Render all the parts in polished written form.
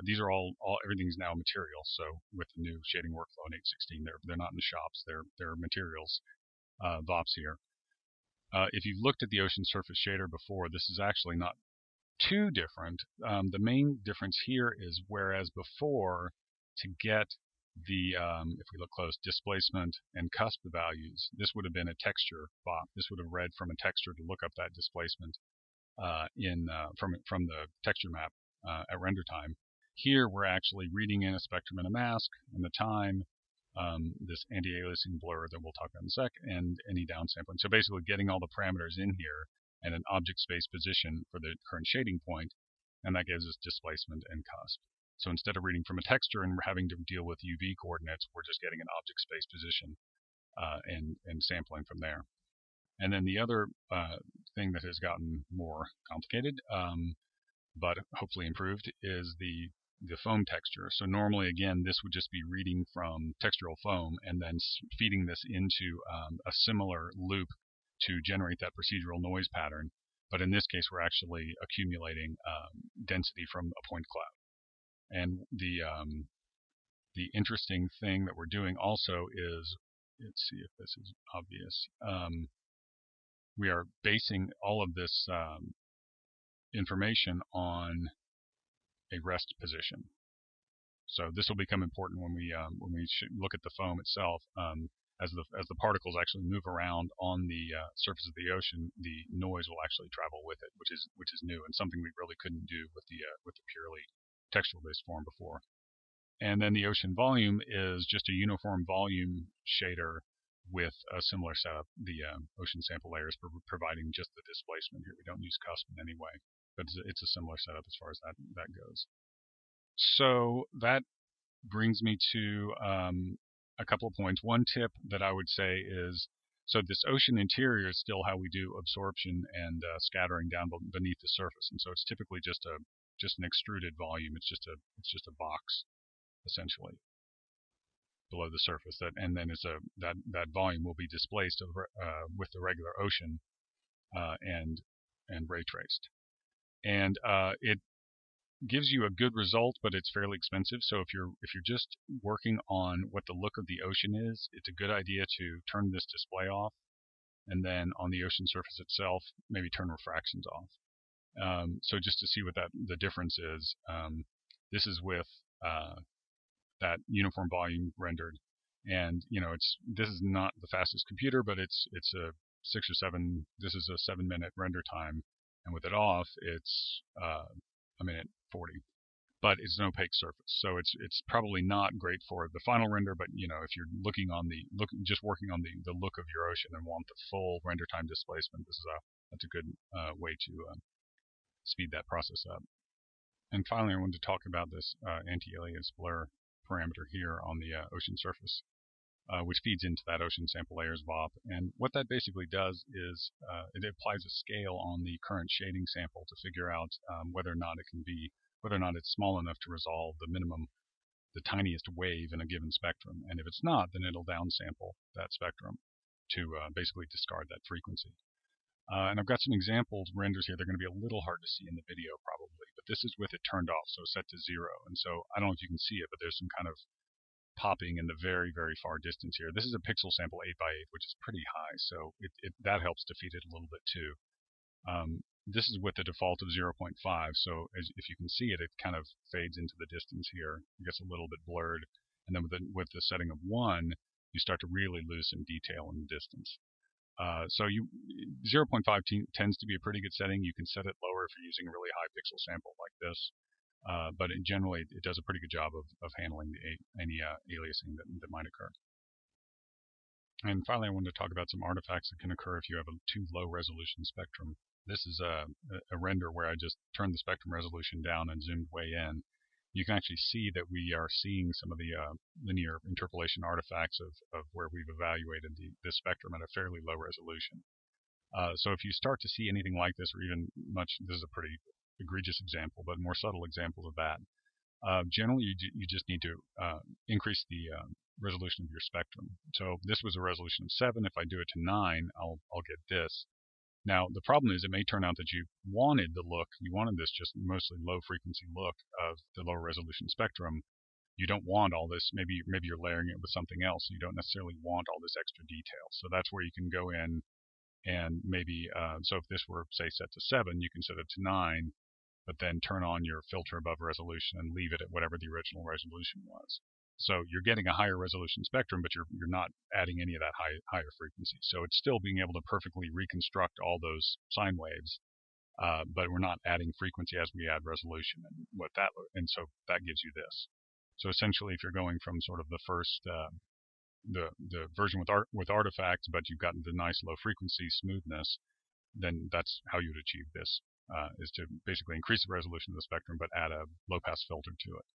these are all everything's now material. So with the new shading workflow in 8.16, they're not in the shops. They're materials VOPs here. If you've looked at the ocean surface shader before, this is actually not too different. The main difference here is whereas before, to get the, if we look close, displacement and cusp values, this would have been a texture VOP. This would have read from a texture to look up that displacement from the texture map at render time. Here we're actually reading in a spectrum and a mask and the time, this anti-aliasing blur that we'll talk about in a sec, and any downsampling. So basically getting all the parameters in here and an object space position for the current shading point, and that gives us displacement and cusp. So instead of reading from a texture and having to deal with UV coordinates, we're just getting an object space position and sampling from there. And then the other thing that has gotten more complicated, but hopefully improved, is the foam texture. So normally, again, this would just be reading from textural foam and then feeding this into a similar loop to generate that procedural noise pattern. But in this case, we're actually accumulating density from a point cloud. And the interesting thing that we're doing also is, let's see if this is obvious. We are basing all of this information on a rest position. So this will become important when we look at the foam itself. As the particles actually move around on the surface of the ocean, the noise will actually travel with it, which is new and something we really couldn't do with the purely textual-based form before. And then the ocean volume is just a uniform volume shader with a similar setup. The ocean sample layers providing just the displacement here. We don't use cusp in any way, but it's a similar setup as far as that goes. So that brings me to a couple of points. One tip that I would say is, so this ocean interior is still how we do absorption and scattering down beneath the surface, and so it's typically just an extruded volume. It's just a box essentially below the surface, and then that volume will be displaced over, with the regular ocean and ray traced, and it gives you a good result, but it's fairly expensive. So if you're just working on what the look of the ocean is, it's a good idea to turn this display off, and then on the ocean surface itself, maybe turn refractions off. So just to see what the difference is. This is with that uniform volume rendered, and this is not the fastest computer, but it's a 6 or 7. This is a 7-minute render time, and with it off, it's a minute 40. But it's an opaque surface, so it's probably not great for the final render. But if you're looking on just working on the look of your ocean and want the full render time displacement, that's a good way to speed that process up. And finally, I wanted to talk about this anti-alias blur parameter here on the ocean surface, which feeds into that ocean sample layers VOP. And what that basically does is it applies a scale on the current shading sample to figure out whether or not it's small enough to resolve the tiniest wave in a given spectrum. And if it's not, then it'll downsample that spectrum to basically discard that frequency. And I've got some examples renders here. They're going to be a little hard to see in the video probably, but this is with it turned off, so set to 0. And so I don't know if you can see it, but there's some kind of popping in the very, very far distance here. This is a pixel sample 8x8, which is pretty high, so that helps to feed it a little bit too. This is with the default of 0.5, so if you can see it, it kind of fades into the distance here. It gets a little bit blurred, and then with the setting of 1, you start to really lose some detail in the distance. So 0.5 tends to be a pretty good setting. You can set it lower if you're using a really high pixel sample like this. But generally, it does a pretty good job of handling any aliasing that might occur. And finally, I wanted to talk about some artifacts that can occur if you have a too low resolution spectrum. This is a render where I just turned the spectrum resolution down and zoomed way in. You can actually see that we are seeing some of the linear interpolation artifacts of where we've evaluated this spectrum at a fairly low resolution. So if you start to see anything like this, or even this is a pretty egregious example, but more subtle examples of that. Generally, you just need to increase the resolution of your spectrum. So this was a resolution of 7. If I do it to 9, I'll get this. Now, the problem is it may turn out that you wanted this just mostly low frequency look of the lower resolution spectrum. You don't want all this. Maybe you're layering it with something else. You don't necessarily want all this extra detail. So that's where you can go in and maybe, so if this were, say, set to 7, you can set it to 9, but then turn on your filter above resolution and leave it at whatever the original resolution was. So you're getting a higher resolution spectrum, but you're not adding any of that higher frequency. So it's still being able to perfectly reconstruct all those sine waves, but we're not adding frequency as we add resolution, and so that gives you this. So essentially, if you're going from sort of the first the version with artifacts, but you've gotten the nice low frequency smoothness, then that's how you would achieve this, is to basically increase the resolution of the spectrum, but add a low pass filter to it.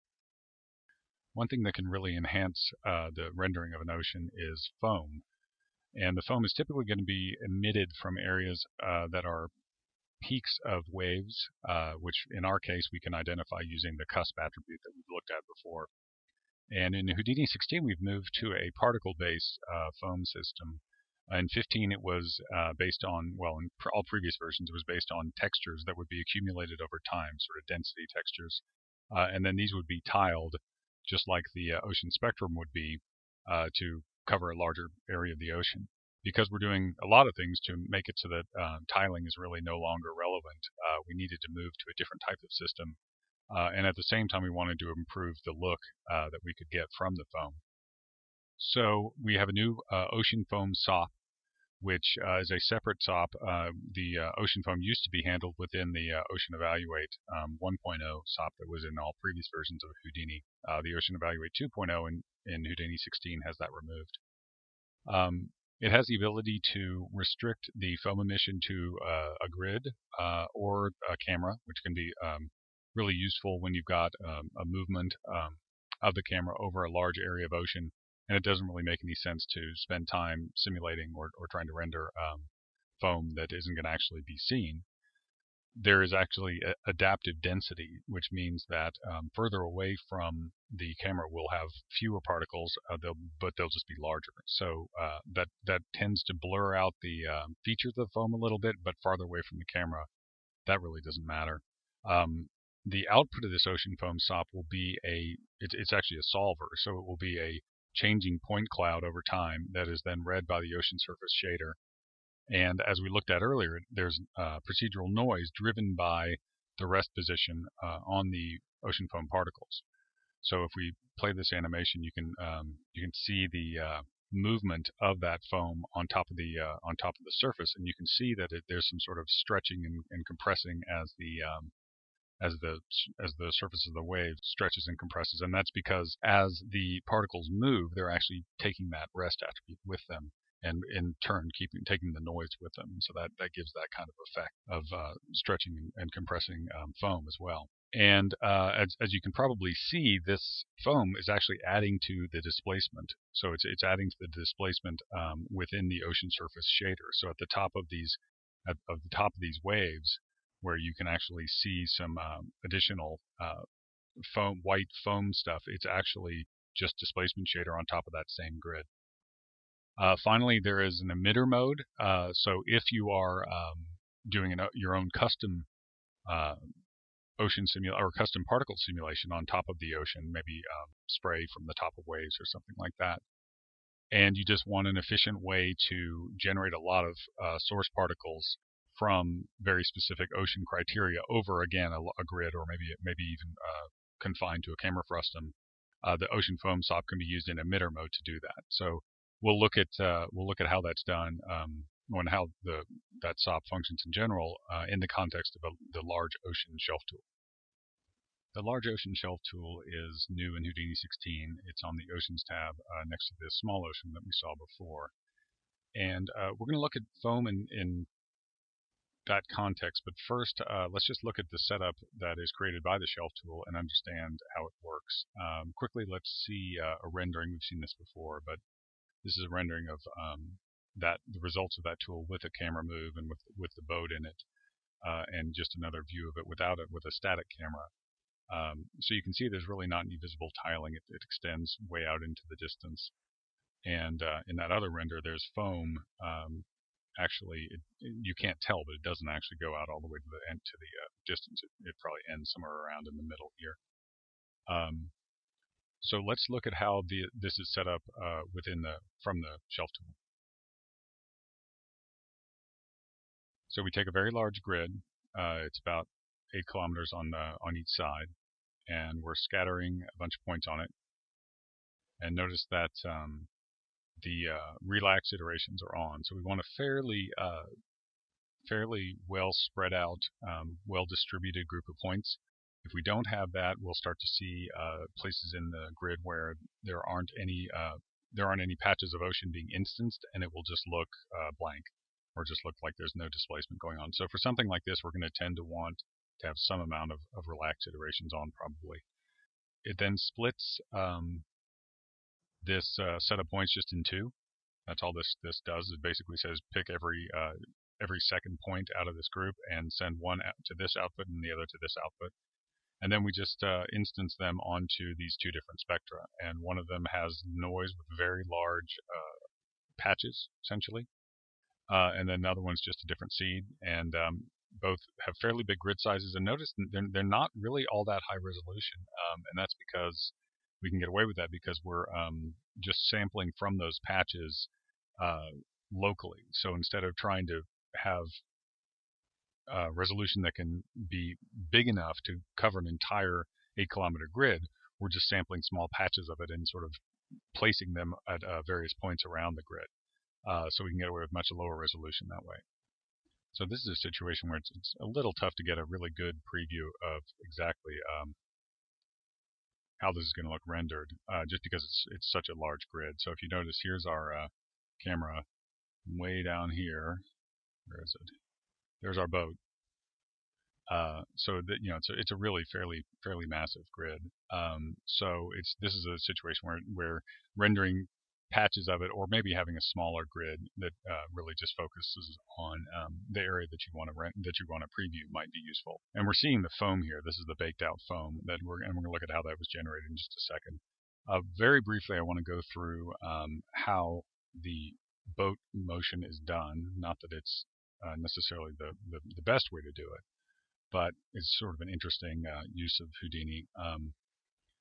One thing that can really enhance the rendering of an ocean is foam. And the foam is typically going to be emitted from areas that are peaks of waves, which in our case we can identify using the cusp attribute that we've looked at before. And in Houdini 16, we've moved to a particle-based foam system. In 15, it was based on, well, in all previous versions, it was based on textures that would be accumulated over time, sort of density textures. And then these would be tiled, just like the ocean spectrum would be, to cover a larger area of the ocean. Because we're doing a lot of things to make it so that tiling is really no longer relevant, we needed to move to a different type of system. And at the same time, we wanted to improve the look that we could get from the foam. So we have a new ocean foam SOP, which is a separate SOP. The ocean foam used to be handled within the Ocean Evaluate 1.0 SOP that was in all previous versions of Houdini. The Ocean Evaluate 2.0 in Houdini 16 has that removed. It has the ability to restrict the foam emission to a grid or a camera, which can be really useful when you've got a movement of the camera over a large area of ocean, and it doesn't really make any sense to spend time simulating or trying to render foam that isn't going to actually be seen. There is actually adaptive density, which means that further away from the camera will have fewer particles, but they'll just be larger. So that tends to blur out the features of the foam a little bit, but farther away from the camera, that really doesn't matter. The output of this ocean foam SOP will be it's actually a solver, so it will be a changing point cloud over time that is then read by the ocean surface shader. And as we looked at earlier, there's procedural noise driven by the rest position on the ocean foam particles. So if we play this animation, you can see the movement of that foam on top of the surface, and you can see that there's some sort of stretching and compressing as the surface of the wave stretches and compresses, and that's because as the particles move, they're actually taking that rest attribute with them, and in turn taking the noise with them. So that gives that kind of effect of stretching and compressing foam as well. And as you can probably see, this foam is actually adding to the displacement. So it's adding to the displacement within the ocean surface shader. So at the top of these waves, where you can actually see some additional white foam stuff, it's actually just displacement shader on top of that same grid. Finally, there is an emitter mode. So if you are doing your own custom custom particle simulation on top of the ocean, maybe spray from the top of waves or something like that, and you just want an efficient way to generate a lot of source particles from very specific ocean criteria over, again, a grid, or maybe even confined to a camera frustum, the ocean foam SOP can be used in emitter mode to do that. So we'll look at how that's done, and how that SOP functions in general in the context of the large ocean shelf tool. The large ocean shelf tool is new in Houdini 16. It's on the Oceans tab next to the small ocean that we saw before. And we're going to look at foam in that context, but first let's just look at the setup that is created by the shelf tool and understand how it works. Quickly, let's see a rendering. We've seen this before, but this is a rendering of the results of that tool with a camera move and with the boat in it, and just another view of it without it, with a static camera. So you can see there's really not any visible tiling. It extends way out into the distance. And in that other render, there's foam actually, you can't tell, but it doesn't actually go out all the way to the end to the distance. It probably ends somewhere around in the middle here. So let's look at how this is set up from the shelf tool. So we take a very large grid. It's about 8 kilometers on each side, and we're scattering a bunch of points on it. And notice that the relaxed iterations are on. So we want a fairly well spread out, well distributed group of points. If we don't have that, we'll start to see places in the grid where there aren't any patches of ocean being instanced, and it will just look blank, or just look like there's no displacement going on. So for something like this, we're going to tend to want to have some amount of relaxed iterations on, probably. It then splits this set of points just in two. That's all this does. It basically says pick every second point out of this group and send one out to this output and the other to this output. And then we just instance them onto these two different spectra. And one of them has noise with very large patches, essentially. And then another one's just a different seed. And both have fairly big grid sizes. And notice they're not really all that high resolution. And that's because we can get away with that because we're just sampling from those patches locally. So instead of trying to have resolution that can be big enough to cover an entire 8-kilometer grid, we're just sampling small patches of it and sort of placing them at various points around the grid. So we can get away with much lower resolution that way. So this is a situation where it's a little tough to get a really good preview of exactly how this is going to look rendered, just because it's such a large grid. So if you notice, here's our camera way down here. Where is it? There's our boat. So that it's a really fairly massive grid. So this is a situation where rendering patches of it, or maybe having a smaller grid that really just focuses on the area that you want to preview might be useful. And we're seeing the foam here. This is the baked out foam and we're going to look at how that was generated in just a second. Very briefly, I want to go through how the boat motion is done. Not that it's necessarily the best way to do it, but it's sort of an interesting use of Houdini.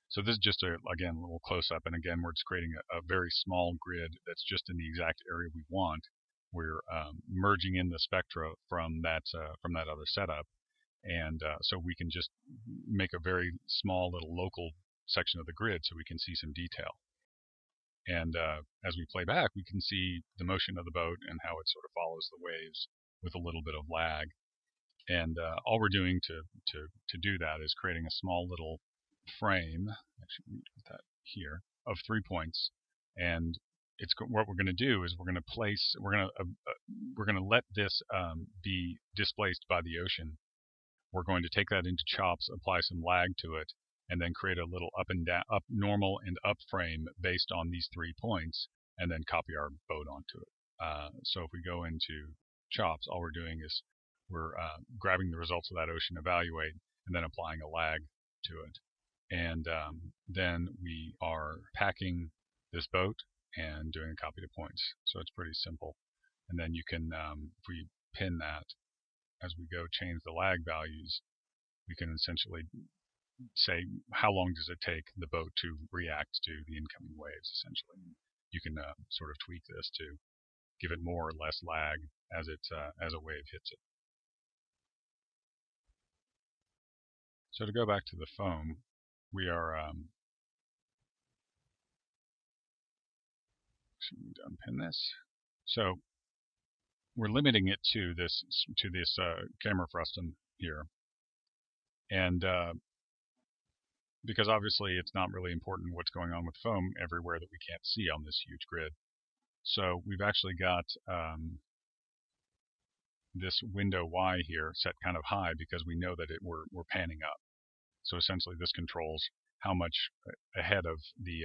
So this is just again a little close up, and again we're just creating a very small grid that's just in the exact area we want. We're merging in the spectra from that other setup, and so we can just make a very small little local section of the grid so we can see some detail. And as we play back, we can see the motion of the boat and how it sort of follows the waves with a little bit of lag. And all we're doing to do that is creating a small little frame. Actually, let me put that here, of 3 points. And what we're going to do is we're going to let this be displaced by the ocean. We're going to take that into chops, apply some lag to it, and then create a little up and down, up normal and up frame based on these 3 points, and then copy our boat onto it. So if we go into chops, all we're doing is we're grabbing the results of that ocean evaluate and then applying a lag to it. And then we are packing this boat and doing a copy to points. So it's pretty simple. And then you can, if we pin that, as we go change the lag values, we can essentially say how long does it take the boat to react to the incoming waves, essentially. You can sort of tweak this to give it more or less lag as a wave hits it. So to go back to the foam, we are unpin this. So we're limiting it to this camera frustum here, and because obviously it's not really important what's going on with foam everywhere that we can't see on this huge grid. So we've actually got this window Y here set kind of high because we know that we're panning up. So essentially, this controls how much ahead of the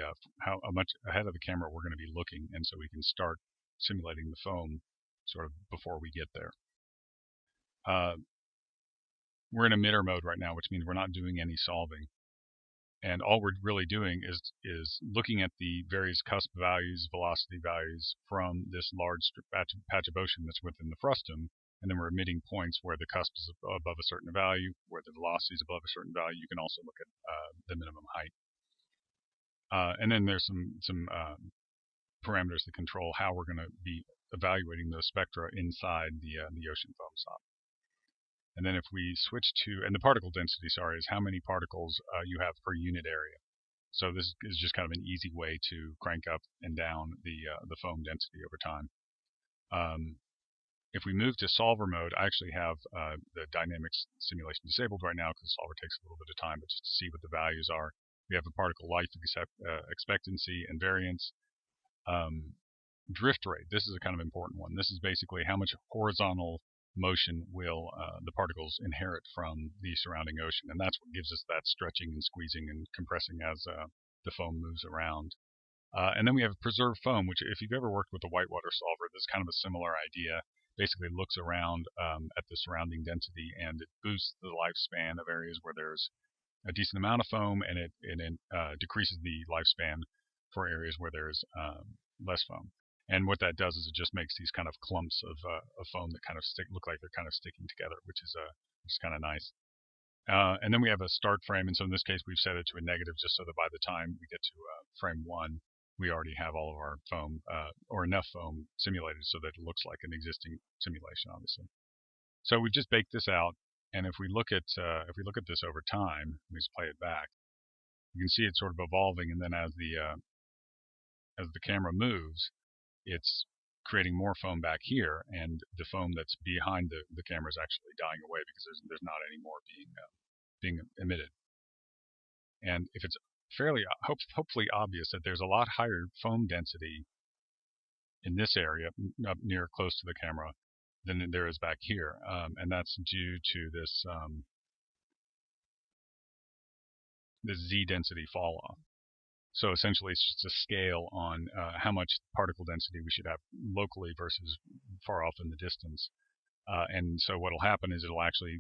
camera we're going to be looking, and so we can start simulating the foam sort of before we get there. We're in emitter mode right now, which means we're not doing any solving. And all we're really doing is looking at the various cusp values, velocity values from this large patch of ocean that's within the frustum, and then we're emitting points where the cusp is above a certain value, where the velocity is above a certain value. You can also look at the minimum height. And then there's some parameters that control how we're going to be evaluating those spectra inside the ocean foam stop. And then if we switch to, and the particle density, sorry, is how many particles you have per unit area. So this is just kind of an easy way to crank up and down the foam density over time. If we move to solver mode, I actually have the dynamics simulation disabled right now because solver takes a little bit of time, but just to see what the values are. We have a particle life expectancy and variance. Drift rate, this is a kind of important one. This is basically how much horizontal motion will the particles inherit from the surrounding ocean, and that's what gives us that stretching and squeezing and compressing as the foam moves around. And then we have preserved foam, which if you've ever worked with a whitewater solver, this is kind of a similar idea. Basically looks around at the surrounding density, and it boosts the lifespan of areas where there's a decent amount of foam, and it decreases the lifespan for areas where there's less foam. And what that does is it just makes these kind of clumps of foam that kind of look like they're kind of sticking together, which is kind of nice. And then we have a start frame, and so in this case we've set it to a negative just so that by the time we get to frame 1, we already have all of our foam, or enough foam simulated so that it looks like an existing simulation, obviously. So we've just baked this out, and if we look at this over time, let me just play it back. You can see it sort of evolving, and then as the camera moves, it's creating more foam back here, and the foam that's behind the camera is actually dying away because there's not any more being emitted. And if it's fairly hopefully obvious that there's a lot higher foam density in this area up near close to the camera than there is back here, and that's due to this Z density fall off. So essentially it's just a scale on how much particle density we should have locally versus far off in the distance. And so what will happen is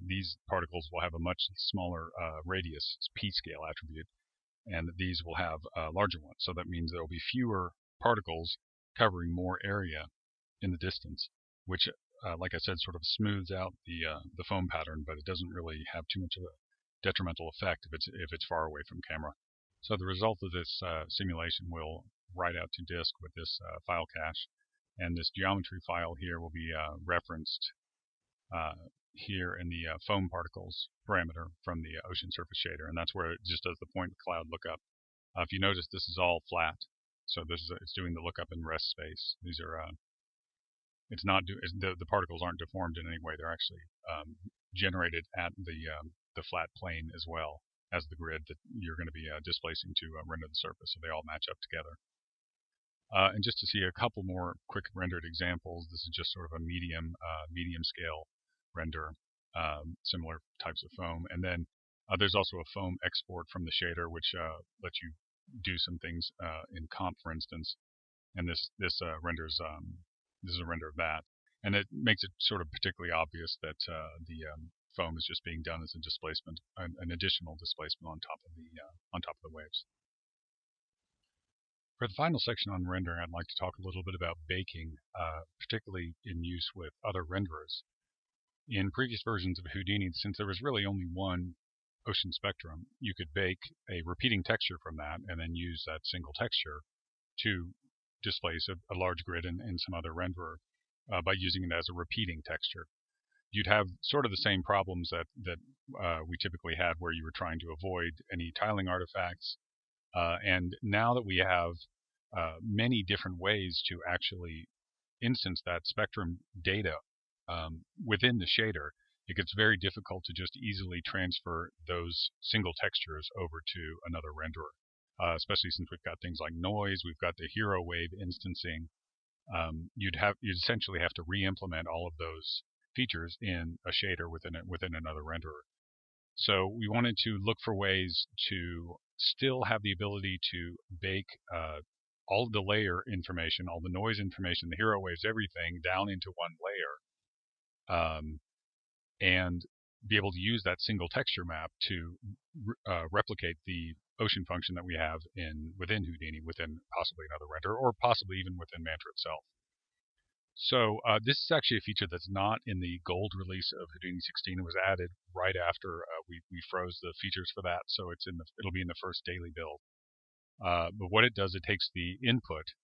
these particles will have a much smaller radius, p-scale attribute, and these will have larger ones. So that means there will be fewer particles covering more area in the distance, which, like I said, sort of smooths out the foam pattern, but it doesn't really have too much of a detrimental effect if it's far away from camera. So the result of this simulation will write out to disk with this file cache, and this geometry file here will be referenced here in the foam particles parameter from the ocean surface shader, and that's where it just does the point cloud lookup. If you notice, this is all flat, so it's doing the lookup in rest space. These are the particles aren't deformed in any way. They're actually generated at the flat plane as well as the grid that you're going to be displacing to render the surface, so they all match up together. And just to see a couple more quick rendered examples, this is just sort of a medium scale render, similar types of foam. And then there's also a foam export from the shader, which lets you do some things in comp, for instance. And this renders this is a render of that, and it makes it sort of particularly obvious that the foam is just being done as a displacement, an additional displacement on top of the waves. For the final section on rendering, I'd like to talk a little bit about baking, particularly in use with other renderers. In previous versions of Houdini, since there was really only one ocean spectrum, you could bake a repeating texture from that and then use that single texture to displace a large grid in some other renderer by using it as a repeating texture. You'd have sort of the same problems that we typically had, where you were trying to avoid any tiling artifacts. And now that we have many different ways to actually instance that spectrum data within the shader, it gets very difficult to just easily transfer those single textures over to another renderer. Especially since we've got things like noise, we've got the hero wave instancing. You'd essentially have to re-implement all of those features in a shader within another renderer. So we wanted to look for ways to still have the ability to bake all of the layer information, all the noise information, the hero waves, everything down into one layer, and be able to use that single texture map to replicate the ocean function that we have within Houdini, within possibly another render, or possibly even within Mantra itself. So this is actually a feature that's not in the gold release of Houdini 16. It was added right after we froze the features for that, so it'll be in the first daily build. But what it does, it takes the input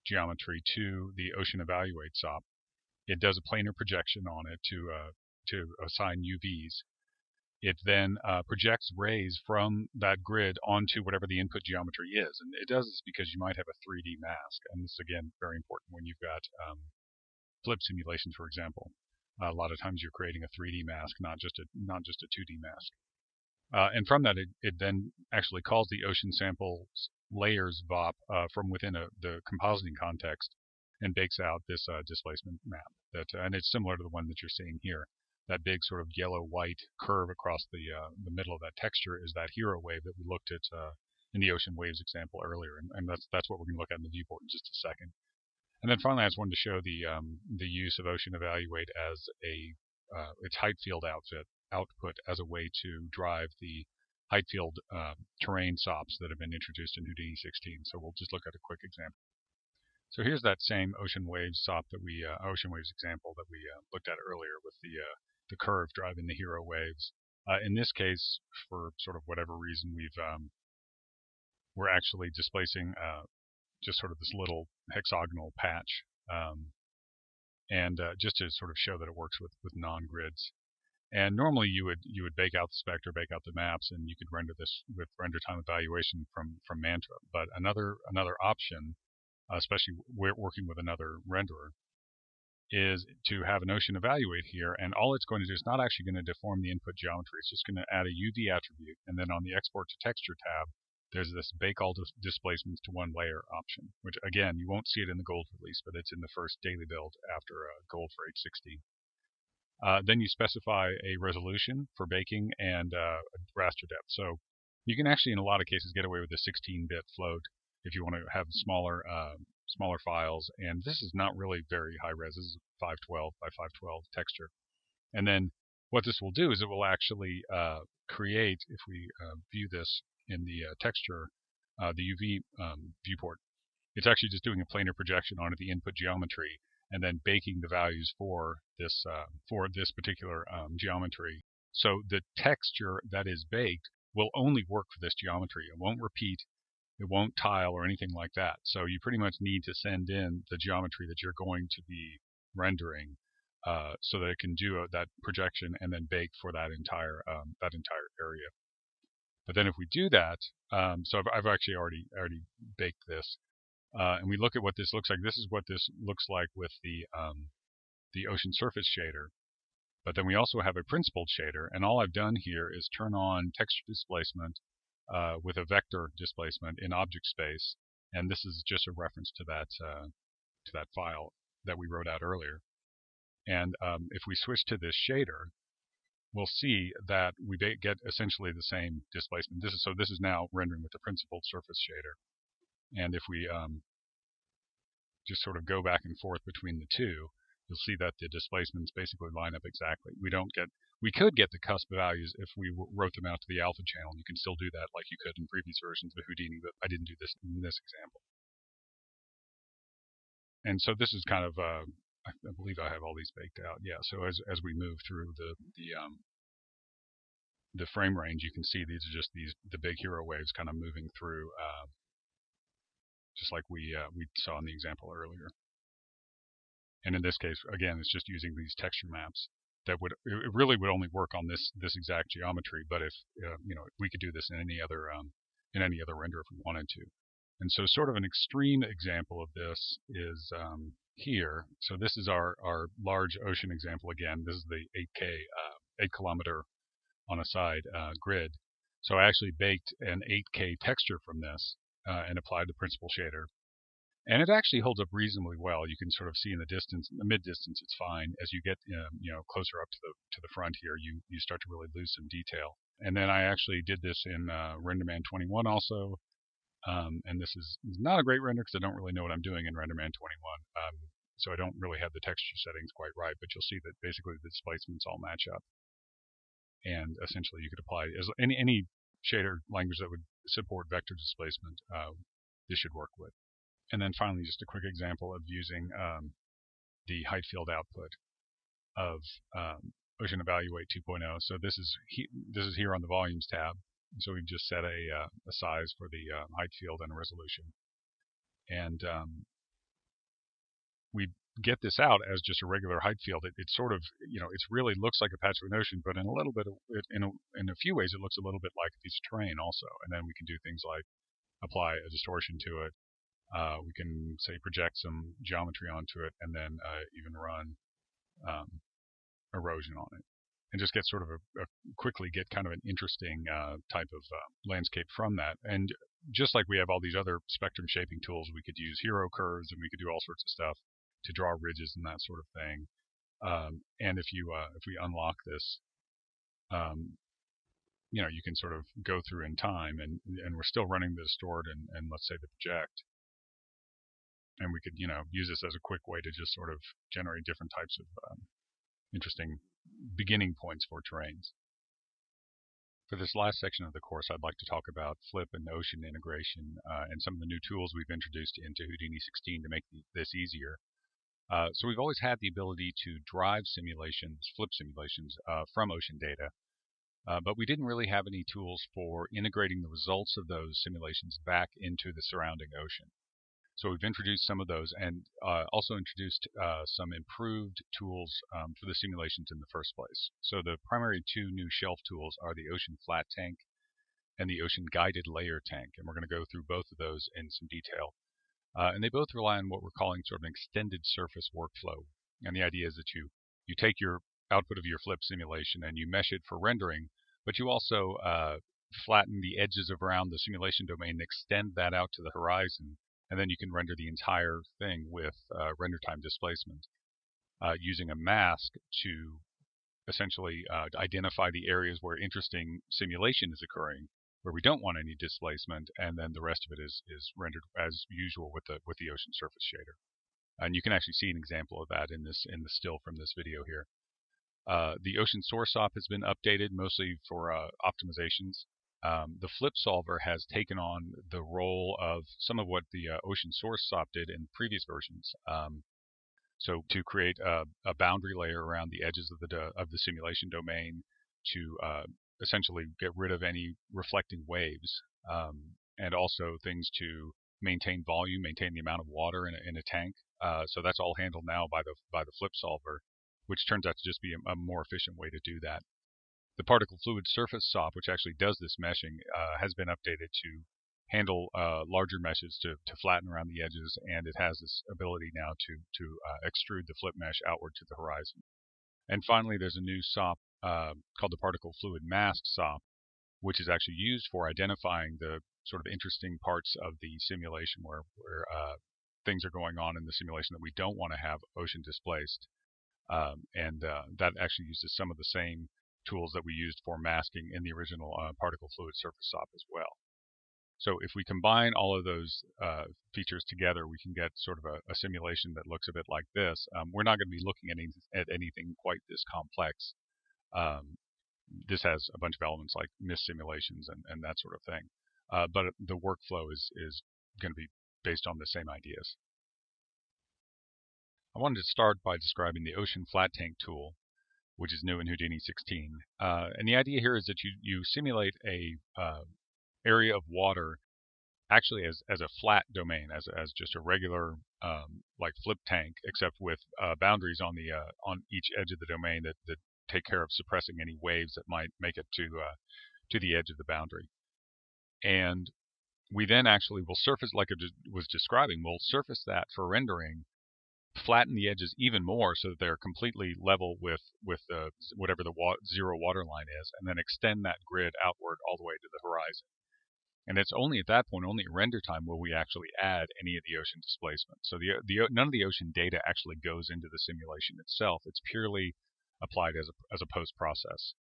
geometry to the Ocean Evaluate SOP. It does a planar projection on it to assign UVs. It then projects rays from that grid onto whatever the input geometry is. And it does this because you might have a 3D mask. And this is, again, very important when you've got flip simulations, for example. A lot of times you're creating a 3D mask, not just a 2D mask. And from that, it then actually calls the ocean samples layers VOP from within the compositing context and bakes out this displacement map. And it's similar to the one that you're seeing here. That big sort of yellow-white curve across the middle of that texture is that hero wave that we looked at in the ocean waves example earlier, and that's what we're going to look at in the viewport in just a second. And then finally, I just wanted to show the use of Ocean Evaluate as its height field output as a way to drive the height field terrain SOPs that have been introduced in Houdini 16. So we'll just look at a quick example. So here's that same ocean waves SOP ocean waves example that we looked at earlier with the curve driving the hero waves. In this case, for sort of whatever reason, we're actually displacing just sort of this little hexagonal patch, and just to sort of show that it works with non-grids. And normally you would bake out the spectra, bake out the maps, and you could render this with render time evaluation from Mantra. But another option, especially working with another renderer, is to have an Ocean Evaluate here, and all it's going to do is not actually going to deform the input geometry. It's just going to add a UV attribute, and then on the Export to Texture tab, there's this Bake All Displacements to One Layer option, which, again, you won't see it in the gold release, but it's in the first daily build after gold for H16. Then you specify a resolution for baking and a raster depth. So you can actually, in a lot of cases, get away with a 16-bit float if you want to have smaller files. And this is not really very high res. This is 512 by 512 texture. And then what this will do is it will actually create, if we view this in the texture, the UV viewport, it's actually just doing a planar projection onto the input geometry and then baking the values for this particular geometry. So the texture that is baked will only work for this geometry. It won't repeat, it won't tile or anything like that. So you pretty much need to send in the geometry that you're going to be rendering so that it can do that projection and then bake for that entire area. But then if we do that, so I've actually already baked this, and we look at what this looks like. This is what this looks like with the ocean surface shader. But then we also have a principled shader, and all I've done here is turn on texture displacement with a vector displacement in object space, and this is just a reference to that file that we wrote out earlier. And if we switch to this shader, we'll see that we get essentially the same displacement. This is now rendering with the principled surface shader. And if we just sort of go back and forth between the two, you'll see that the displacements basically line up exactly. We could get the cusp values if we wrote them out to the alpha channel. You can still do that like you could in previous versions of Houdini, but I didn't do this in this example. And so this is kind of I believe I have all these baked out. Yeah. So as we move through the frame range, you can see these are just the big hero waves kind of moving through, just like we saw in the example earlier. And in this case, again, it's just using these texture maps that it really would only work on this exact geometry. But if we could do this in any other render if we wanted to. And so sort of an extreme example of this is here. So this is our large ocean example again. This is the 8 kilometer on a side grid. So I actually baked an 8K texture from this and applied the principal shader. And it actually holds up reasonably well. You can sort of see in the distance, in the mid distance, it's fine. As you get closer up to the front here, you start to really lose some detail. And then I actually did this in RenderMan 21 also. And this is not a great render because I don't really know what I'm doing in RenderMan 21. So I don't really have the texture settings quite right, but you'll see that basically the displacements all match up. And essentially you could apply any shader language that would support vector displacement, this should work with. And then finally, just a quick example of using the height field output of Ocean Evaluate 2.0. So this is here on the Volumes tab. So we've just set a size for the height field and a resolution. And we get this out as just a regular height field. It sort of, it really looks like a patch of an ocean, but in a little bit, in a few ways, it looks a little bit like a piece of terrain also. And then we can do things like apply a distortion to it. We can, say, project some geometry onto it, and then even run erosion on it, and just get sort of quickly get kind of an interesting type of landscape from that. And just like we have all these other spectrum shaping tools, we could use hero curves, and we could do all sorts of stuff to draw ridges and that sort of thing. And if we unlock this, you can sort of go through in time, and we're still running the distort and let's say the project. And we could, use this as a quick way to just sort of generate different types of interesting beginning points for terrains. For this last section of the course, I'd like to talk about flip and ocean integration and some of the new tools we've introduced into Houdini 16 to make this easier. So we've always had the ability to drive simulations, flip simulations from ocean data, but we didn't really have any tools for integrating the results of those simulations back into the surrounding ocean. So we've introduced some of those, and also introduced some improved tools for the simulations in the first place. So the primary two new shelf tools are the Ocean Flat Tank and the Ocean Guided Layer Tank, and we're going to go through both of those in some detail. And they both rely on what we're calling sort of an extended surface workflow. And the idea is that you take your output of your flip simulation and you mesh it for rendering, but you also flatten the edges around the simulation domain and extend that out to the horizon. And then you can render the entire thing with render time displacement using a mask to essentially identify the areas where interesting simulation is occurring, where we don't want any displacement, and then the rest of it is rendered as usual with the ocean surface shader. And you can actually see an example of that in the still from this video here. The ocean source op has been updated mostly for optimizations. The flip solver has taken on the role of some of what the ocean source SOP did in previous versions. So to create a boundary layer around the edges of the simulation domain to essentially get rid of any reflecting waves, and also things to maintain volume, maintain the amount of water in a tank. So that's all handled now by the flip solver, which turns out to just be a more efficient way to do that. The particle fluid surface SOP, which actually does this meshing, has been updated to handle larger meshes to flatten around the edges, and it has this ability now to extrude the flip mesh outward to the horizon. And finally, there's a new SOP called the particle fluid mask SOP, which is actually used for identifying the sort of interesting parts of the simulation where things are going on in the simulation that we don't want to have ocean displaced. And that actually uses some of the same tools that we used for masking in the original particle fluid surface SOP as well. So if we combine all of those features together, we can get sort of a simulation that looks a bit like this. We're not going to be looking at anything quite this complex. This has a bunch of elements like mist simulations and that sort of thing. But the workflow is going to be based on the same ideas. I wanted to start by describing the Ocean Flat Tank tool, which is new in Houdini 16. And the idea here is that you simulate a area of water actually as a flat domain, as just a regular like flip tank, except with boundaries on each edge of the domain that take care of suppressing any waves that might make it to the edge of the boundary. And we then actually will surface, like I was describing, we'll surface that for rendering, flatten the edges even more so that they're completely level with whatever the zero water line is, and then extend that grid outward all the way to the horizon. And it's only at that point, only at render time, will we actually add any of the ocean displacement. So none of the ocean data actually goes into the simulation itself. It's purely applied as a post process.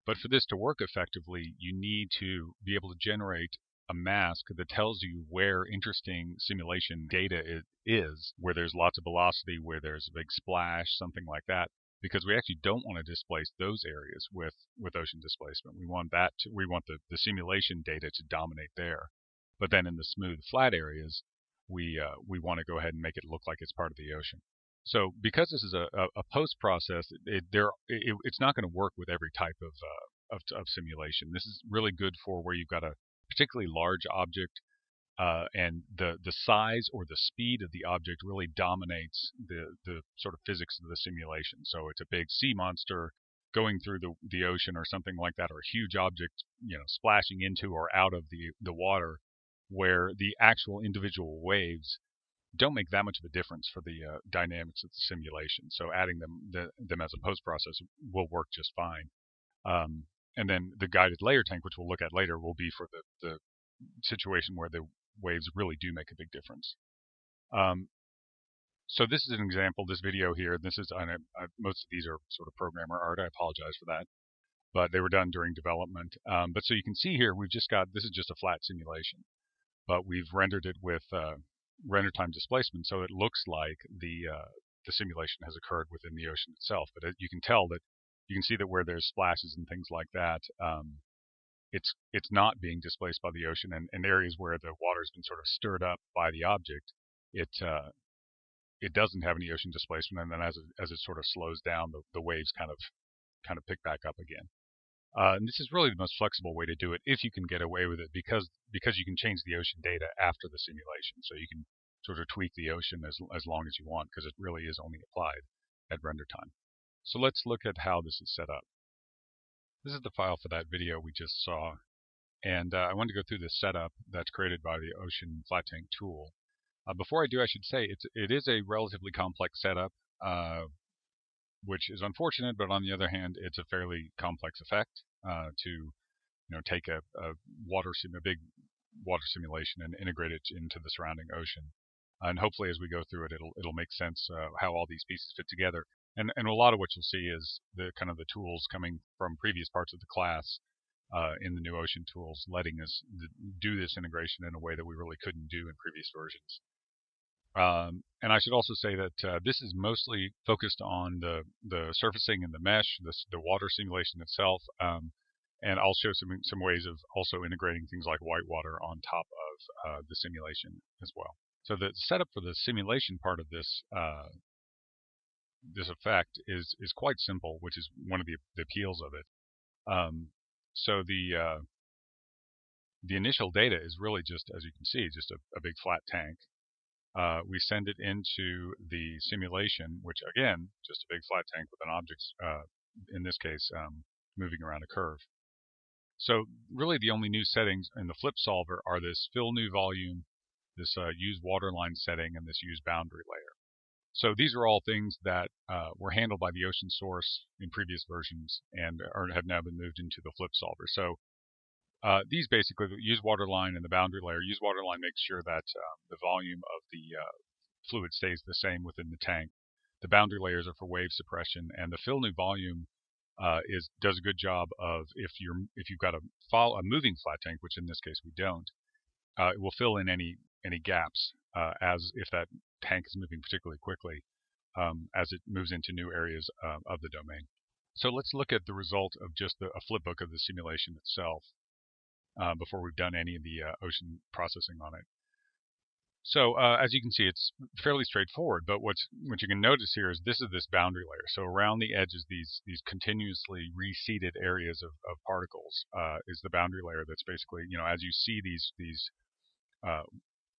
But for this to work effectively, you need to be able to generate a mask that tells you where interesting simulation data is, where there's lots of velocity, where there's a big splash, something like that. because we actually don't want to displace those areas with ocean displacement. We want the simulation data to dominate there. But then in the smooth, flat areas, we want to go ahead and make it look like it's part of the ocean. So because this is a post process, it's not going to work with every type of simulation. This is really good for where you've got a particularly large object, and the size or the speed of the object really dominates the sort of physics of the simulation. So it's a big sea monster going through the ocean or something like that, or a huge object, splashing into or out of the water, where the actual individual waves don't make that much of a difference for the dynamics of the simulation. So adding them as a post process will work just fine. And then the guided layer tank, which we'll look at later, will be for the situation where the waves really do make a big difference. So this is an example, this video here. This is most of these are sort of programmer art. I apologize for that, but they were done during development. But so you can see here, we've just got, this is just a flat simulation, but we've rendered it with render time displacement, so it looks like the simulation has occurred within the ocean itself. But you can tell that, you can see that where there's splashes and things like that, it's not being displaced by the ocean, and areas where the water's been sort of stirred up by the object, it doesn't have any ocean displacement, and then as it sort of slows down, the waves kind of pick back up again. And this is really the most flexible way to do it if you can get away with it, because you can change the ocean data after the simulation, so you can sort of tweak the ocean as long as you want, because it really is only applied at render time. So let's look at how this is set up. This is the file for that video we just saw, and I want to go through the setup that's created by the Ocean Flat Tank tool. Before I do, I should say it is a relatively complex setup, which is unfortunate, but on the other hand, it's a fairly complex effect to take a big water simulation and integrate it into the surrounding ocean. And hopefully, as we go through it, it'll make sense how all these pieces fit together. And a lot of what you'll see is the tools coming from previous parts of the class in the new Ocean tools, letting us do this integration in a way that we really couldn't do in previous versions. And I should also say that this is mostly focused on the surfacing and the mesh, the water simulation itself, and I'll show some ways of also integrating things like whitewater on top of the simulation as well. So the setup for the simulation part of this this effect is quite simple, which is one of the appeals of it. So the initial data is really just, as you can see, just a big flat tank. We send it into the simulation, which again, just a big flat tank with an object, in this case, moving around a curve. So really the only new settings in the flip solver are this fill new volume, this use waterline setting, and this use boundary layer. So these are all things that were handled by the Ocean source in previous versions and have now been moved into the flip solver. So these basically, the use waterline and the boundary layer. Use waterline makes sure that the volume of the fluid stays the same within the tank. The boundary layers are for wave suppression, and the fill new volume does a good job of, if you've got a moving flat tank, which in this case we don't, it will fill in any gaps as if that tank is moving particularly quickly as it moves into new areas of the domain. So let's look at the result of just a flipbook of the simulation itself before we've done any of the ocean processing on it. So as you can see, it's fairly straightforward, but what you can notice here is this boundary layer. So around the edges, these continuously reseeded areas of particles is the boundary layer. That's basically, as you see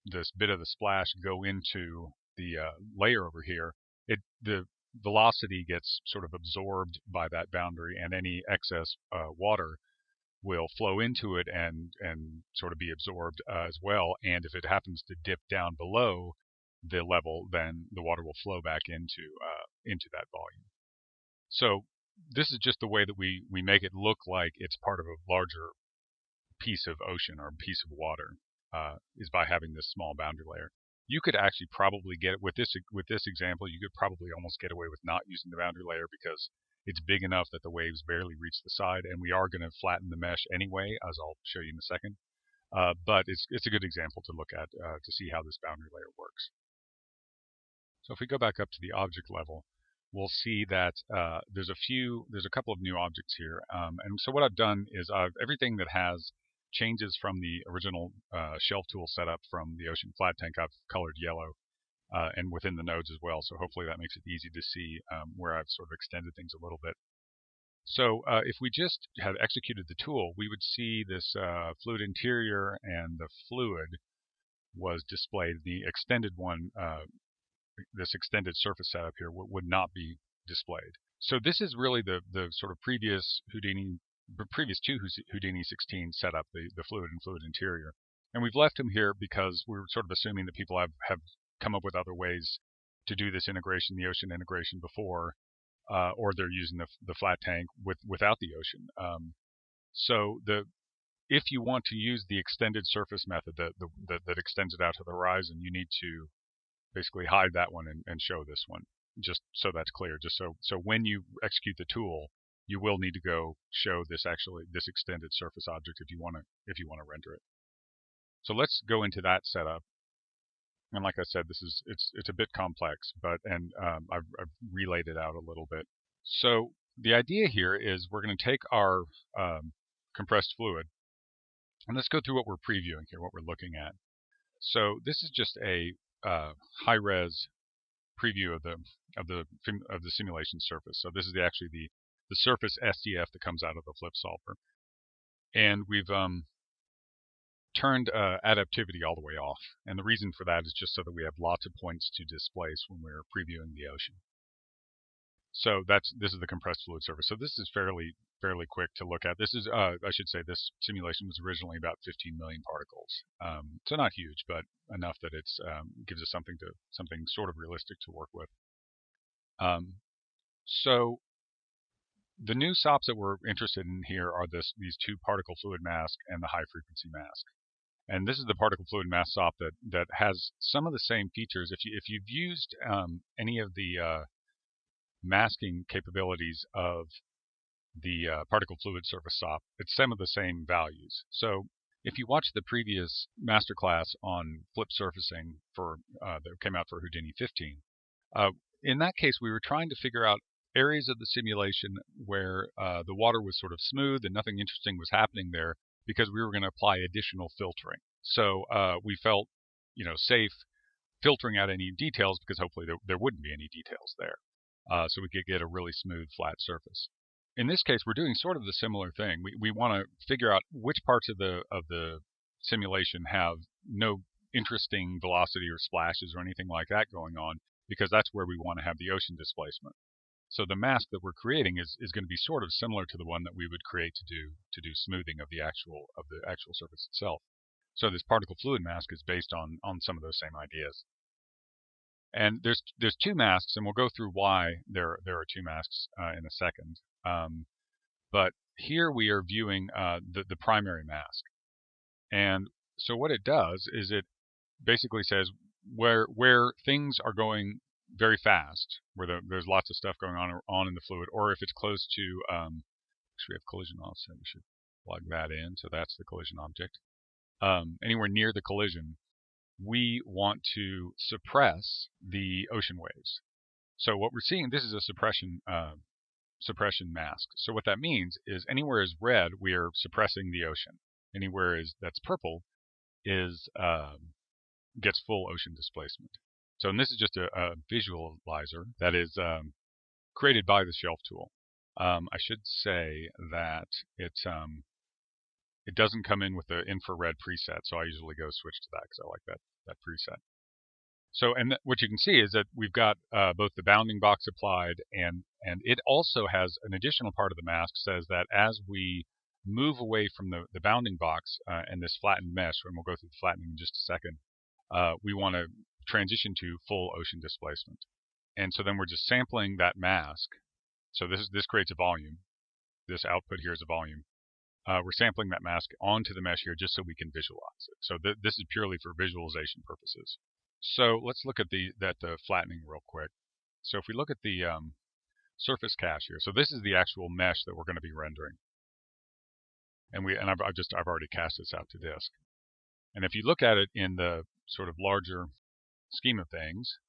this bit of the splash go into the layer over here, the velocity gets sort of absorbed by that boundary, and any excess water will flow into it and sort of be absorbed as well. And if it happens to dip down below the level, then the water will flow back into that volume. So this is just the way that we make it look like it's part of a larger piece of ocean or piece of water, is by having this small boundary layer. You could actually probably get it with this example. You could probably almost get away with not using the boundary layer, because it's big enough that the waves barely reach the side, and we are going to flatten the mesh anyway, as I'll show you in a second. But it's a good example to look at to see how this boundary layer works. So if we go back up to the object level, we'll see that there's a couple of new objects here. And so what I've done is everything that has changes from the original shelf tool setup from the Ocean Flat Tank, I've colored yellow, and within the nodes as well. So hopefully that makes it easy to see where I've sort of extended things a little bit. So if we just had executed the tool, we would see this fluid interior, and the fluid was displayed. The extended one, this extended surface setup here, would not be displayed. So this is really the sort of previous two Houdini 16 setup, the fluid and fluid interior. And we've left them here because we're sort of assuming that people have come up with other ways to do this integration, the ocean integration before, or they're using the flat tank without the ocean. So if you want to use the extended surface method that extends it out to the horizon, you need to basically hide that one and show this one, just so that's clear. Just so when you execute the tool, you will need to go show this extended surface object if you want to render it. So let's go into that setup. And like I said, it's a bit complex, but I've relayed it out a little bit. So the idea here is we're going to take our compressed fluid, and let's go through what we're previewing here, what we're looking at. So this is just a high-res preview of the simulation surface. So this is actually the surface SDF that comes out of the flip solver, and we've turned adaptivity all the way off. And the reason for that is just so that we have lots of points to displace when we're previewing the ocean. So this is the compressed fluid surface. So this is fairly quick to look at. This is I should say this simulation was originally about 15 million particles. So not huge, but enough that it's gives us something sort of realistic to work with. So the new SOPs that we're interested in here are these two particle fluid mask and the high frequency mask. And this is the particle fluid mask SOP that has some of the same features. If you've used any of the masking capabilities of the particle fluid surface SOP, it's some of the same values. So if you watch the previous masterclass on flip surfacing that came out for Houdini 15, in that case we were trying to figure out areas of the simulation where the water was sort of smooth and nothing interesting was happening there, because we were going to apply additional filtering. So we felt, safe filtering out any details, because hopefully there wouldn't be any details there. So we could get a really smooth, flat surface. In this case, we're doing sort of the similar thing. We want to figure out which parts of the simulation have no interesting velocity or splashes or anything like that going on, because that's where we want to have the ocean displacement. So the mask that we're creating is going to be sort of similar to the one that we would create to do smoothing of the actual surface itself. So this particle fluid mask is based on some of those same ideas. And there's two masks, and we'll go through why there are two masks in a second. But here we are viewing the primary mask. And so what it does is it basically says where things are going very fast, where there's lots of stuff going on in the fluid, or if it's close to, actually we have collision offset, we should plug that in, so that's the collision object. Anywhere near the collision, we want to suppress the ocean waves. So what we're seeing, this is a suppression mask. So what that means is anywhere is red, we are suppressing the ocean. Anywhere that's purple is gets full ocean displacement. So, and this is just a visualizer that is created by the shelf tool. I should say that it doesn't come in with the infrared preset, so I usually go switch to that because I like that preset. So, and what you can see is that we've got both the bounding box applied, and it also has an additional part of the mask says that as we move away from the bounding box and this flattened mesh, and we'll go through the flattening in just a second, we want to transition to full ocean displacement. And so then we're just sampling that mask. So this creates a volume. This output here is a volume. We're sampling that mask onto the mesh here just so we can visualize it. So this is purely for visualization purposes. So let's look at the flattening real quick. So if we look at the surface cache here, so this is the actual mesh that we're going to be rendering. And I've already cast this out to disk. And if you look at it in the sort of larger scheme of things,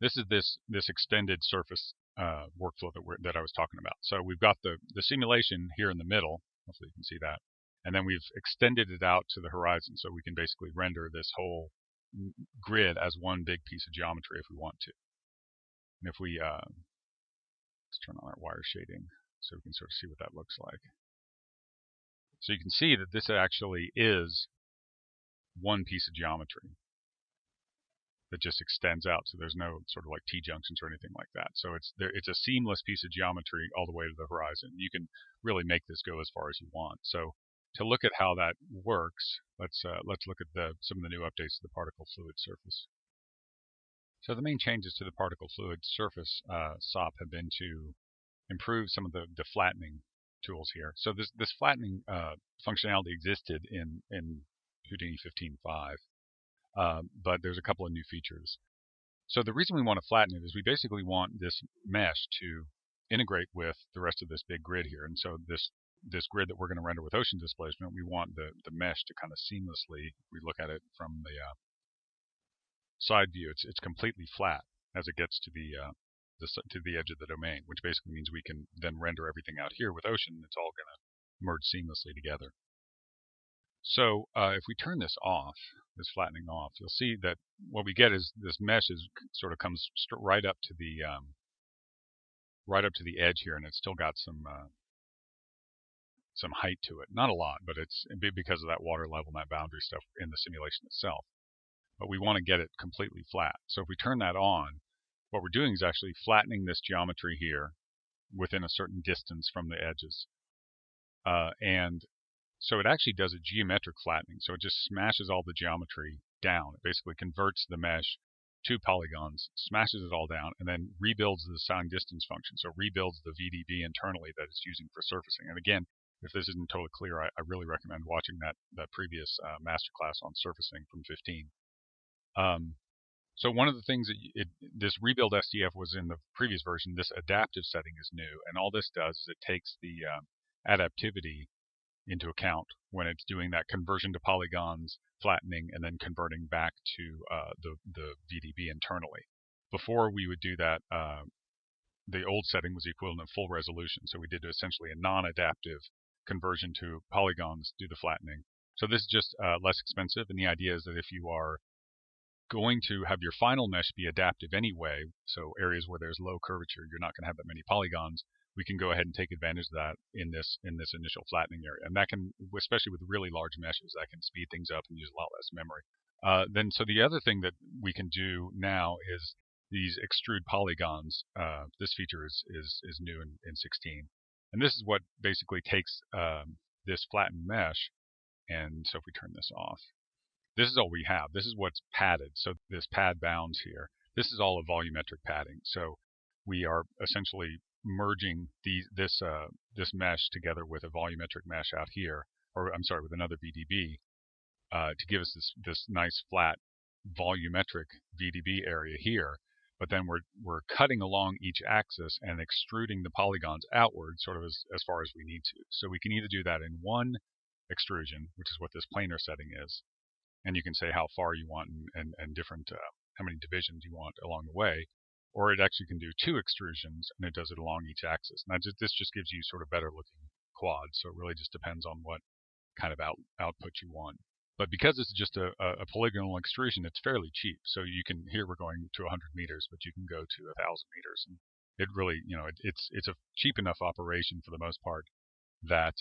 this is this extended surface workflow that I was talking about. So we've got the simulation here in the middle. Hopefully you can see that. And then we've extended it out to the horizon, so we can basically render this whole grid as one big piece of geometry if we want to. And if we let's turn on our wire shading so we can sort of see what that looks like. So you can see that this actually is one piece of geometry that just extends out, so there's no sort of like T-junctions or anything like that. So it's a seamless piece of geometry all the way to the horizon. You can really make this go as far as you want. So to look at how that works, let's look at some of the new updates to the particle fluid surface. So the main changes to the particle fluid surface SOP have been to improve some of the flattening tools here. So this flattening functionality existed in Houdini 15.5, but there's a couple of new features. So the reason we want to flatten it is we basically want this mesh to integrate with the rest of this big grid here. And so this grid that we're going to render with ocean displacement, we want the mesh to kind of seamlessly, if we look at it from the side view, it's completely flat as it gets to the edge of the domain, which basically means we can then render everything out here with ocean. It's all going to merge seamlessly together. So if we turn this off, this flattening off, you'll see that what we get is this mesh sort of comes right up to the edge here, and it's still got some height to it. Not a lot, but it's because of that water level and that boundary stuff in the simulation itself. But we want to get it completely flat. So if we turn that on, what we're doing is actually flattening this geometry here within a certain distance from the edges. And so it actually does a geometric flattening. So it just smashes all the geometry down. It basically converts the mesh to polygons, smashes it all down, and then rebuilds the sign distance function. So rebuilds the VDB internally that it's using for surfacing. And again, if this isn't totally clear, I really recommend watching that previous masterclass on surfacing from 15. So one of the things that this rebuild SDF was in the previous version, this adaptive setting is new, and all this does is it takes the adaptivity into account when it's doing that conversion to polygons, flattening, and then converting back to the VDB internally. Before we would do that, the old setting was the equivalent of full resolution, so we did essentially a non-adaptive conversion to polygons, do the flattening. So this is just less expensive, and the idea is that if you are going to have your final mesh be adaptive anyway, so areas where there's low curvature, you're not going to have that many polygons, we can go ahead and take advantage of that in this initial flattening area. And that can, especially with really large meshes, that can speed things up and use a lot less memory. So the other thing that we can do now is these extrude polygons. This feature is new in 16. And this is what basically takes this flattened mesh, and so if we turn this off, this is all we have. This is what's padded. So this pad bounds here, this is all a volumetric padding. So we are essentially merging this mesh together with a volumetric mesh out here, or I'm sorry, with another VDB to give us this nice flat volumetric VDB area here. But then we're cutting along each axis and extruding the polygons outward, sort of as far as we need to. So we can either do that in one extrusion, which is what this planar setting is, and you can say how far you want and different how many divisions you want along the way, or it actually can do two extrusions and it does it along each axis. And this just gives you sort of better looking quads. So it really just depends on what kind of output you want. But because it's just a polygonal extrusion, it's fairly cheap. So you can, here we're going to 100 meters, but you can go to 1,000 meters, and it really, it's a cheap enough operation for the most part that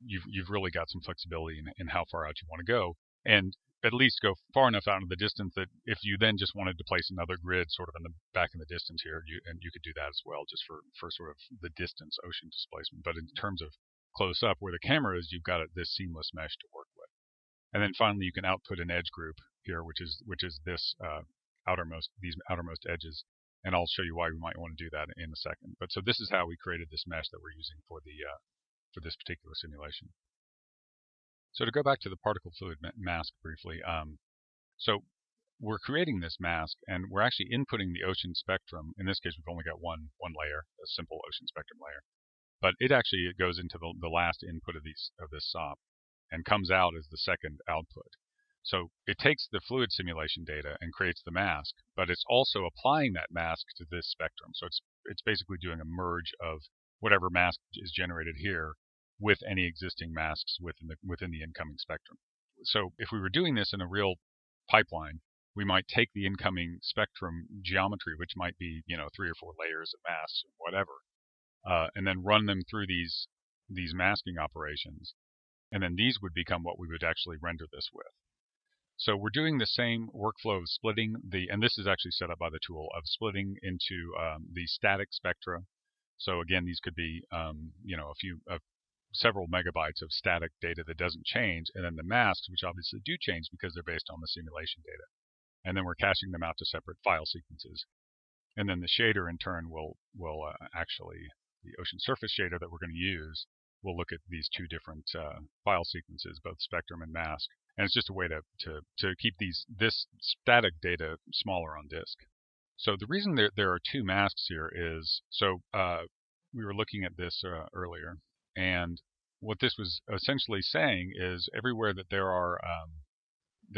you've really got some flexibility in how far out you want to go, and at least go far enough out in the distance that if you then just wanted to place another grid sort of in the back in the distance here, you could do that as well, just for sort of the distance ocean displacement. But in terms of close up where the camera is, you've got this seamless mesh to work with. And then finally, you can output an edge group here, which is this these outermost edges, and I'll show you why we might want to do that in a second. But so this is how we created this mesh that we're using for this particular simulation. So to go back to the particle fluid mask briefly, so we're creating this mask, and we're actually inputting the ocean spectrum. In this case, we've only got one layer, a simple ocean spectrum layer, but it actually goes into the last input of this SOP and comes out as the second output. So it takes the fluid simulation data and creates the mask, but it's also applying that mask to this spectrum. So it's basically doing a merge of whatever mask is generated here with any existing masks within the incoming spectrum. So if we were doing this in a real pipeline, we might take the incoming spectrum geometry, which might be 3 or 4 layers of masks, whatever, and then run them through these masking operations, and then these would become what we would actually render this with. So we're doing the same workflow of splitting and this is actually set up by the tool, of splitting into the static spectra. So again, these could be several megabytes of static data that doesn't change, and then the masks, which obviously do change because they're based on the simulation data. And then we're caching them out to separate file sequences. And then the shader in turn will actually, the ocean surface shader that we're going to use will look at these two different file sequences, both spectrum and mask. And it's just a way to keep this static data smaller on disk. So the reason there are two masks here is, we were looking at this earlier, and what this was essentially saying is everywhere that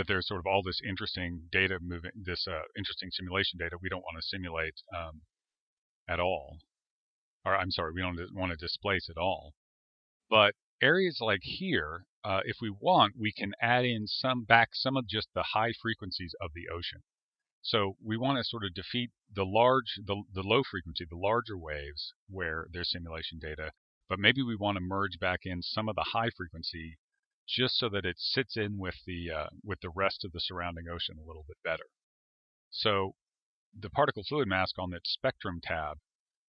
there's sort of all this interesting data moving, this interesting simulation data we don't want to simulate at all, or I'm sorry, we don't want to displace at all. But areas like here, if we want, we can add in some of just the high frequencies of the ocean. So we want to sort of defeat the low frequency, the larger waves where there's simulation data, but maybe we want to merge back in some of the high frequency just so that it sits in with the rest of the surrounding ocean a little bit better. So the particle fluid mask on that spectrum tab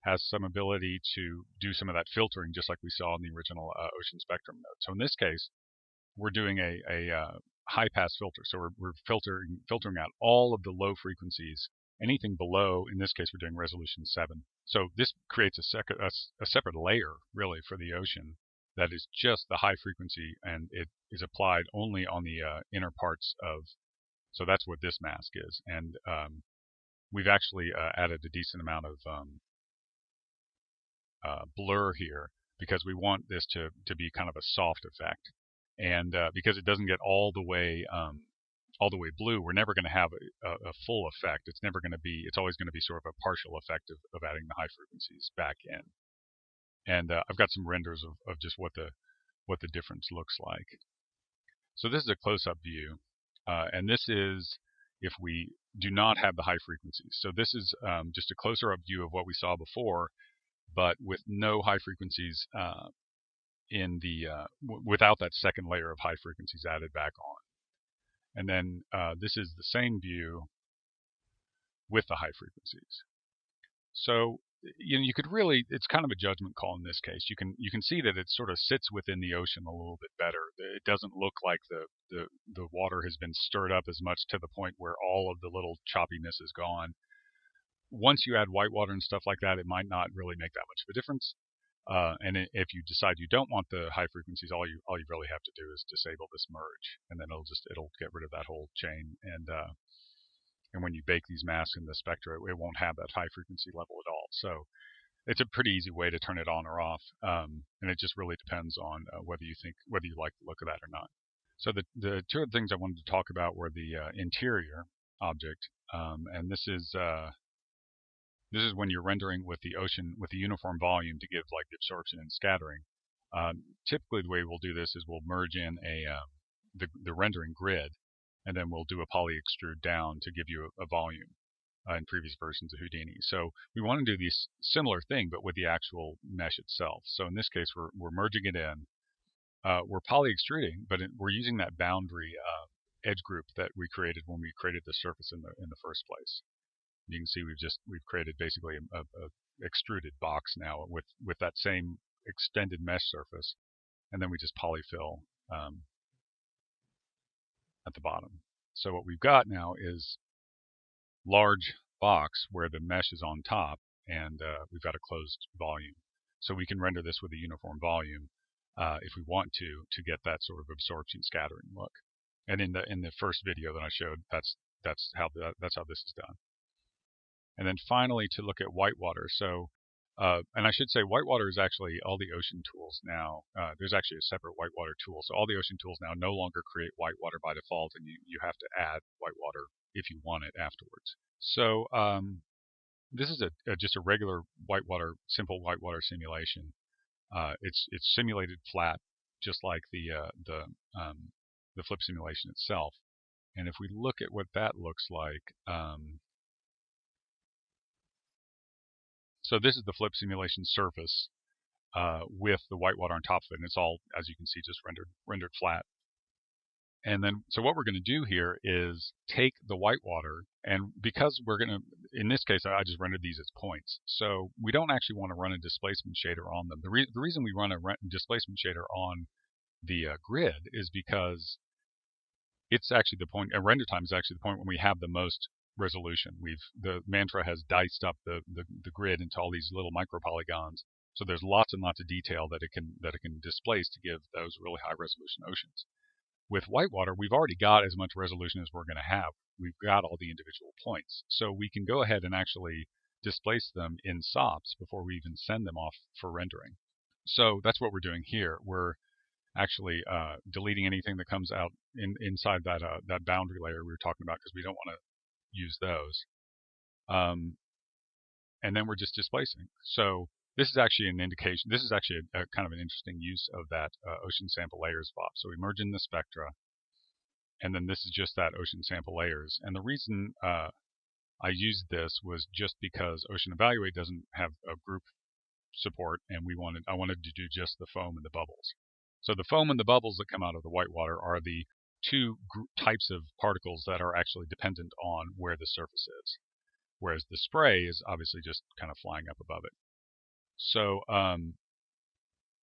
has some ability to do some of that filtering, just like we saw in the original ocean spectrum node. So in this case, we're doing a high pass filter. So we're filtering out all of the low frequencies. Anything below, in this case, we're doing resolution 7. So this creates a separate layer, really, for the ocean that is just the high frequency, and it is applied only on the inner parts of. So that's what this mask is. And we've actually added a decent amount of blur here because we want this to be kind of a soft effect. And because it doesn't get all the way blue, we're never going to have a full effect. It's always going to be sort of a partial effect of adding the high frequencies back in. And I've got some renders of just what the difference looks like. So this is a close-up view, and this is if we do not have the high frequencies. So this is just a closer-up view of what we saw before, but with no high frequencies without that second layer of high frequencies added back on. And then this is the same view with the high frequencies. So you could really, it's kind of a judgment call in this case. You can see that it sort of sits within the ocean a little bit better. It doesn't look like the water has been stirred up as much to the point where all of the little choppiness is gone. Once you add whitewater and stuff like that, it might not really make that much of a difference. And if you decide you don't want the high frequencies, all you really have to do is disable this merge, and then it'll get rid of that whole chain. And when you bake these masks in the spectra, it won't have that high frequency level at all. So it's a pretty easy way to turn it on or off, and it just really depends on whether you like the look of that or not. So the two other things I wanted to talk about were the interior object, and this is when you're rendering with the ocean with the uniform volume to give like the absorption and scattering. Typically, the way we'll do this is we'll merge in the rendering grid, and then we'll do a poly extrude down to give you a volume in previous versions of Houdini. So we want to do this similar thing, but with the actual mesh itself. So in this case, we're merging it in. We're poly extruding, but we're using that boundary edge group that we created when we created the surface in the first place. You can see we've created basically a extruded box now with that same extended mesh surface, and then we just polyfill at the bottom. So what we've got now is large box where the mesh is on top, and we've got a closed volume. So we can render this with a uniform volume if we want to get that sort of absorption scattering look. And in the first video that I showed, that's how this is done. And then finally, to look at whitewater. So And I should say, whitewater is actually all the ocean tools now. There's actually a separate whitewater tool. So all the ocean tools now no longer create whitewater by default, and you have to add whitewater if you want it afterwards. So this is just a regular simple whitewater simulation. It's simulated flat, just like the flip simulation itself. And if we look at what that looks like, so this is the flip simulation surface with the whitewater on top of it, and it's all, as you can see, just rendered flat. And then, so what we're going to do here is take the whitewater, and because we're going to, in this case, I just rendered these as points. So we don't actually want to run a displacement shader on them. The reason we run a displacement shader on the grid is because it's actually the point, render time is actually the point when we have the most resolution. The Mantra has diced up the grid into all these little micro polygons. So there's lots and lots of detail that it can displace to give those really high resolution oceans. With whitewater, we've already got as much resolution as we're going to have. We've got all the individual points. So we can go ahead and actually displace them in SOPs before we even send them off for rendering. So that's what we're doing here. We're actually deleting anything that comes out inside that boundary layer we were talking about, because we don't want to use those. And then we're just displacing. So this is actually an indication. This is actually a kind of an interesting use of that ocean sample layers FOP. So we merge in the spectra, and then this is just that ocean sample layers. And the reason I used this was just because Ocean Evaluate doesn't have a group support, and I wanted to do just the foam and the bubbles. So the foam and the bubbles that come out of the whitewater are the two types of particles that are actually dependent on where the surface is, whereas the spray is obviously just kind of flying up above it. So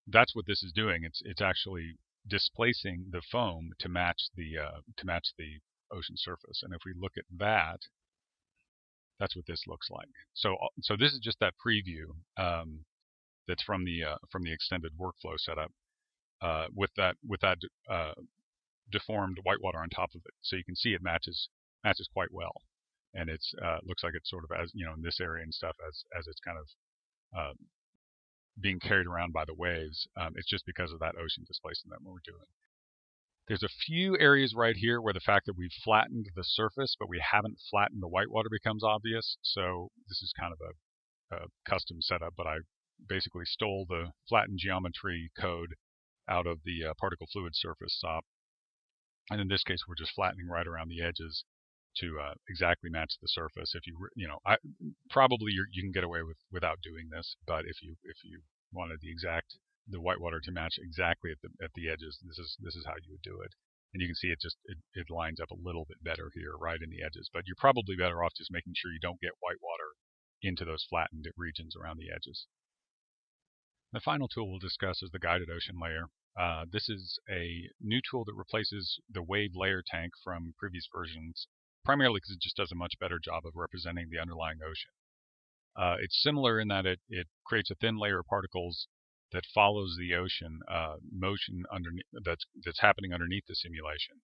that's what this is doing. It's actually displacing the foam to match the ocean surface. And if we look at that, that's what this looks like. So this is just that preview that's from the extended workflow setup with that deformed whitewater on top of it. So you can see it matches quite well, and it's looks like it's sort of, as in this area and stuff, as it's kind of being carried around by the waves. It's just because of that ocean displacement that we're doing. There's a few areas right here where the fact that we've flattened the surface but we haven't flattened the whitewater becomes obvious. So this is kind of a custom setup, but I basically stole the flattened geometry code out of the particle fluid surface SOP. And in this case, we're just flattening right around the edges to exactly match the surface. If you probably you can get away without doing this, but if you wanted the whitewater to match exactly at the edges, this is how you would do it. And you can see it lines up a little bit better here, right in the edges. But you're probably better off just making sure you don't get whitewater into those flattened regions around the edges. The final tool we'll discuss is the guided ocean layer. This is a new tool that replaces the wave layer tank from previous versions, primarily because it just does a much better job of representing the underlying ocean. It's similar in that it creates a thin layer of particles that follows the ocean motion underneath that's happening underneath the simulation,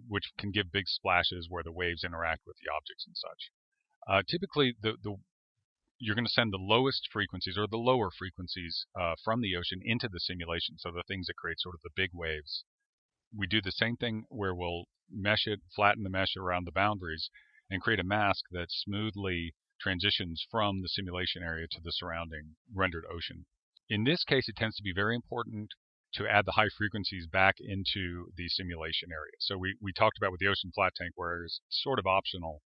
which can give big splashes where the waves interact with the objects and such. Typically, you're going to send the lowest frequencies or the lower frequencies from the ocean into the simulation, so the things that create sort of the big waves. We do the same thing where we'll mesh it, flatten the mesh around the boundaries, and create a mask that smoothly transitions from the simulation area to the surrounding rendered ocean. In this case, it tends to be very important to add the high frequencies back into the simulation area. So we talked about with the ocean flat tank where it's sort of optional.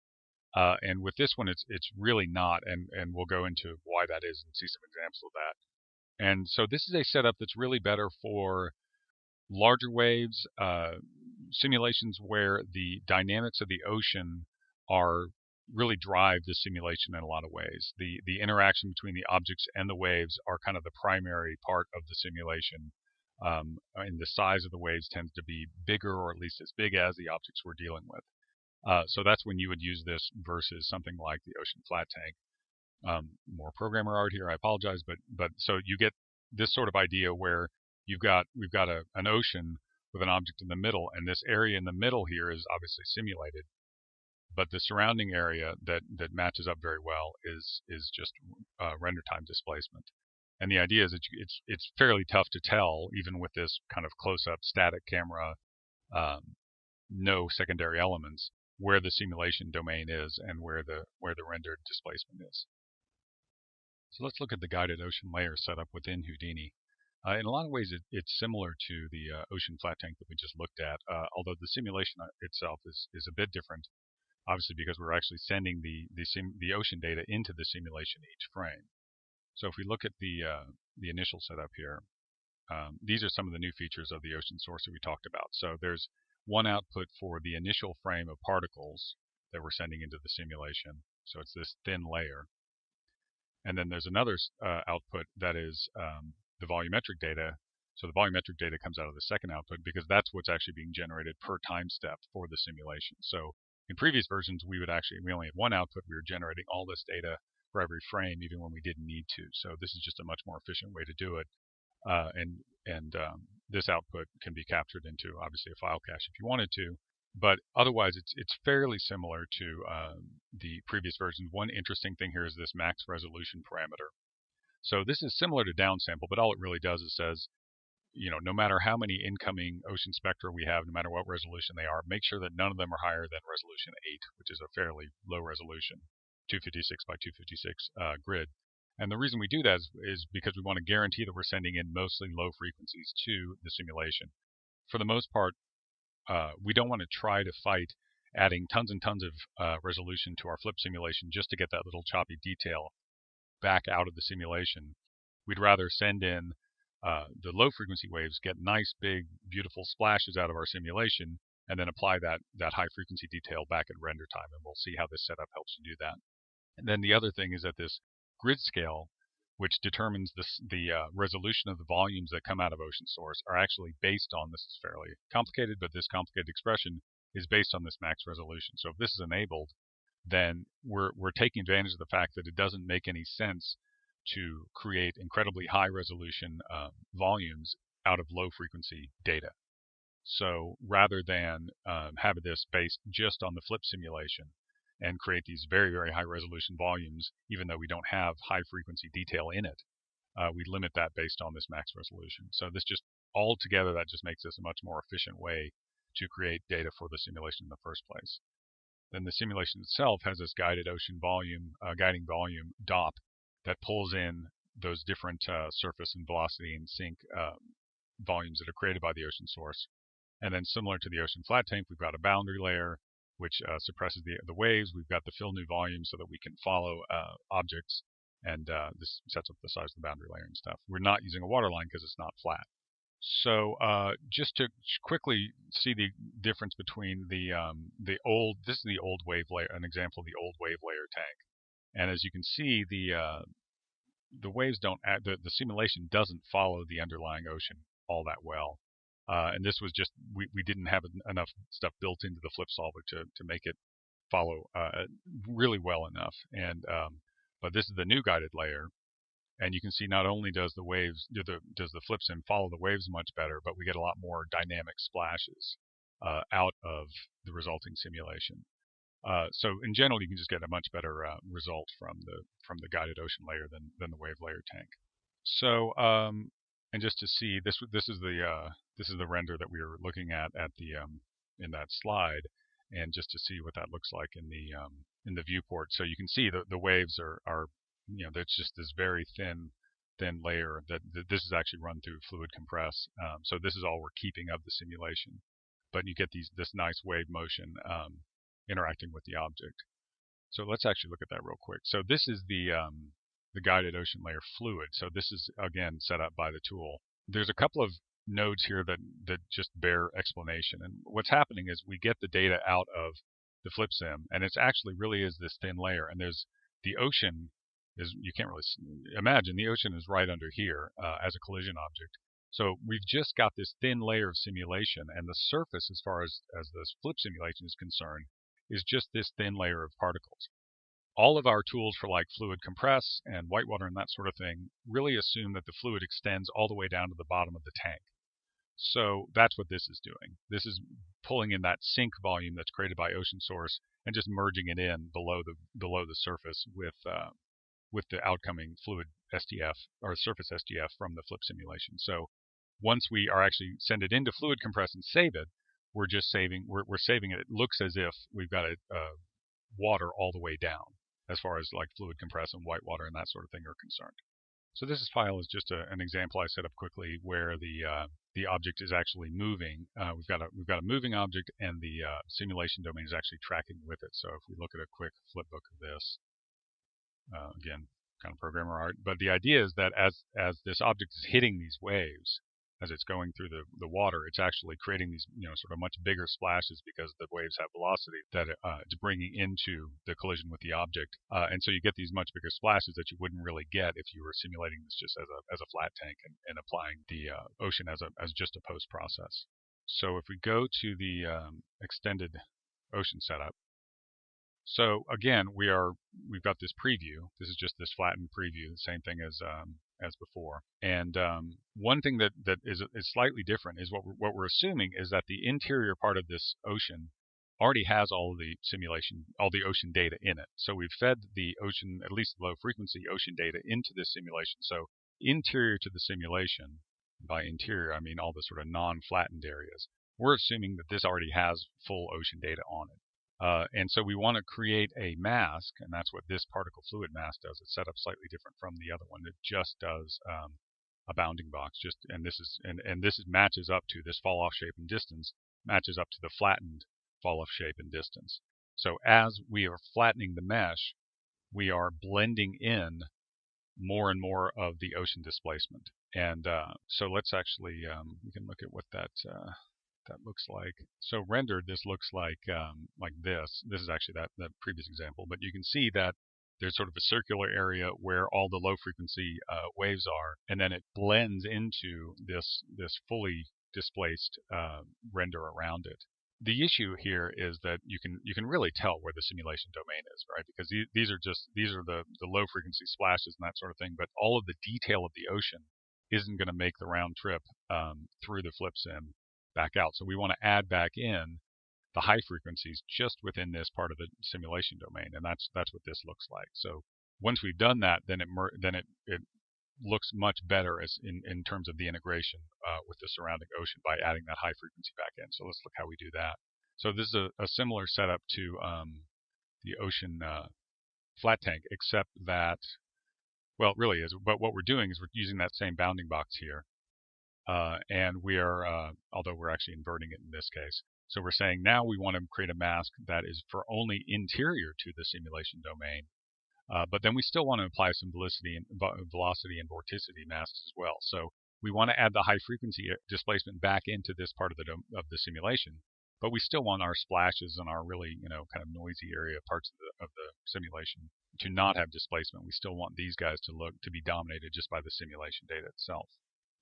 And with this one, it's really not, and we'll go into why that is and see some examples of that. And so this is a setup that's really better for larger waves, simulations where the dynamics of the ocean really drive the simulation in a lot of ways. The interaction between the objects and the waves are kind of the primary part of the simulation, and the size of the waves tends to be bigger, or at least as big as the objects we're dealing with. So that's when you would use this versus something like the ocean flat tank. More programmer art here, I apologize, but so you get this sort of idea where we've got an ocean with an object in the middle, and this area in the middle here is obviously simulated. but the surrounding area that matches up very well is just render time displacement. And the idea is that it's fairly tough to tell, even with this kind of close-up static camera, no secondary elements, where the simulation domain is and where the rendered displacement is. So let's look at the guided ocean layer setup within Houdini. In a lot of ways, it's similar to the ocean flat tank that we just looked at, although the simulation itself is a bit different, obviously because we're actually sending the ocean data into the simulation each frame. So if we look at the initial setup here, these are some of the new features of the ocean source that we talked about. So there's one output for the initial frame of particles that we're sending into the simulation. So it's this thin layer. And then there's another output that is the volumetric data. So the volumetric data comes out of the second output because that's what's actually being generated per time step for the simulation. So in previous versions, we only had one output. We were generating all this data for every frame, even when we didn't need to. So this is just a much more efficient way to do it. This output can be captured into obviously a file cache if you wanted to, but otherwise it's fairly similar to the previous version. One interesting thing here is this max resolution parameter. So this is similar to downsample, but all it really does is says, no matter how many incoming ocean spectra we have, no matter what resolution they are, make sure that none of them are higher than resolution 8, which is a fairly low resolution, 256 by 256 grid. And the reason we do that is because we want to guarantee that we're sending in mostly low frequencies to the simulation. For the most part, we don't want to try to fight adding tons and tons of resolution to our flip simulation just to get that little choppy detail back out of the simulation. We'd rather send in the low frequency waves, get nice, big, beautiful splashes out of our simulation, and then apply that high frequency detail back at render time. And we'll see how this setup helps you do that. And then the other thing is that this grid scale, which determines the resolution of the volumes that come out of ocean source, are actually based on, this is fairly complicated, but this complicated expression is based on this max resolution. So if this is enabled, then we're taking advantage of the fact that it doesn't make any sense to create incredibly high resolution volumes out of low frequency data. So rather than have this based just on the flip simulation and create these very, very high resolution volumes, even though we don't have high frequency detail in it, we limit that based on this max resolution. So this just altogether, that just makes this a much more efficient way to create data for the simulation in the first place. Then the simulation itself has this guided ocean volume, guiding volume DOP that pulls in those different surface and velocity and sink volumes that are created by the ocean source. And then similar to the ocean flat tank, we've got a boundary layer which suppresses the waves. We've got the fill new volume so that we can follow objects, and this sets up the size of the boundary layer and stuff. We're not using a waterline because it's not flat. So just to quickly see the difference between this is the old wave layer, an example of the old wave layer tank. And as you can see, the waves don't add, the simulation doesn't follow the underlying ocean all that well. And this was just, we didn't have enough stuff built into the flip solver to make it follow really well enough. And but this is the new guided layer, and you can see not only does the flip sim follow the waves much better, but we get a lot more dynamic splashes out of the resulting simulation. So in general, you can just get a much better result from the guided ocean layer than the wave layer tank. So and just to see, this is the render that we were looking at the in that slide, and just to see what that looks like in the viewport. So you can see the waves are there's just this very thin layer that this is actually run through fluid compress. So this is all we're keeping of the simulation, but you get this nice wave motion interacting with the object. So let's actually look at that real quick. So this is the guided ocean layer fluid. So this is again set up by the tool. There's a couple of nodes here that just bear explanation. And what's happening is we get the data out of the flip sim, and it's actually really is this thin layer. And there's the ocean is, you can't really imagine, the ocean is right under here as a collision object. So we've just got this thin layer of simulation, and the surface, as far as this flip simulation is concerned, is just this thin layer of particles. All of our tools for like fluid compress and whitewater and that sort of thing really assume that the fluid extends all the way down to the bottom of the tank. So that's what this is doing. This is pulling in that sink volume that's created by ocean source and just merging it in below the surface with the outcoming fluid SDF or surface SDF from the flip simulation. So once we are actually send it into fluid compress and save it, we're just saving we're saving it. It looks as if we've got water all the way down as far as like fluid compress and white water and that sort of thing are concerned. So this file is just an example I set up quickly where the object is actually moving. We've got a moving object, and the simulation domain is actually tracking with it. So if we look at a quick flipbook of this, again, kind of programmer art, but the idea is that as this object is hitting these waves, as it's going through the water, it's actually creating these sort of much bigger splashes because the waves have velocity that it's bringing into the collision with the object, and so you get these much bigger splashes that you wouldn't really get if you were simulating this just as a flat tank and applying the ocean as just a post process. So if we go to the extended ocean setup. So again, we've got this preview. This is just this flattened preview, the same thing as before. And one thing that is slightly different is what we're assuming is that the interior part of this ocean already has all of the simulation, all the ocean data in it. So we've fed the ocean, at least low frequency ocean data, into this simulation. So interior to the simulation, by interior I mean all the sort of non-flattened areas, we're assuming that this already has full ocean data on it. And so we want to create a mask, and that's what this particle fluid mask does. It's set up slightly different from the other one. It just does a bounding box. This matches up to this fall off shape and distance, matches up to the flattened fall off shape and distance. So as we are flattening the mesh, we are blending in more and more of the ocean displacement. And so let's actually we can look at what that looks like. So rendered, this looks like this. This is actually that previous example, but you can see that there's sort of a circular area where all the low frequency waves are, and then it blends into this fully displaced render around it. The issue here is that you can really tell where the simulation domain is, right? Because these are the low frequency splashes and that sort of thing, but all of the detail of the ocean isn't going to make the round trip through the flip sim back out. So we want to add back in the high frequencies just within this part of the simulation domain, and that's what this looks like. So once we've done that, then it looks much better as in terms of the integration with the surrounding ocean by adding that high frequency back in. So let's look how we do that. So this is a similar setup to the ocean flat tank, except that, well, it really is. But what we're doing is we're using that same bounding box here. And we are, although we're actually inverting it in this case. So we're saying now we want to create a mask that is for only interior to the simulation domain. But then we still want to apply some velocity and vorticity masks as well. So we want to add the high frequency displacement back into this part of the simulation. But we still want our splashes and our really, kind of noisy area parts of the simulation to not have displacement. We still want these guys to be dominated just by the simulation data itself.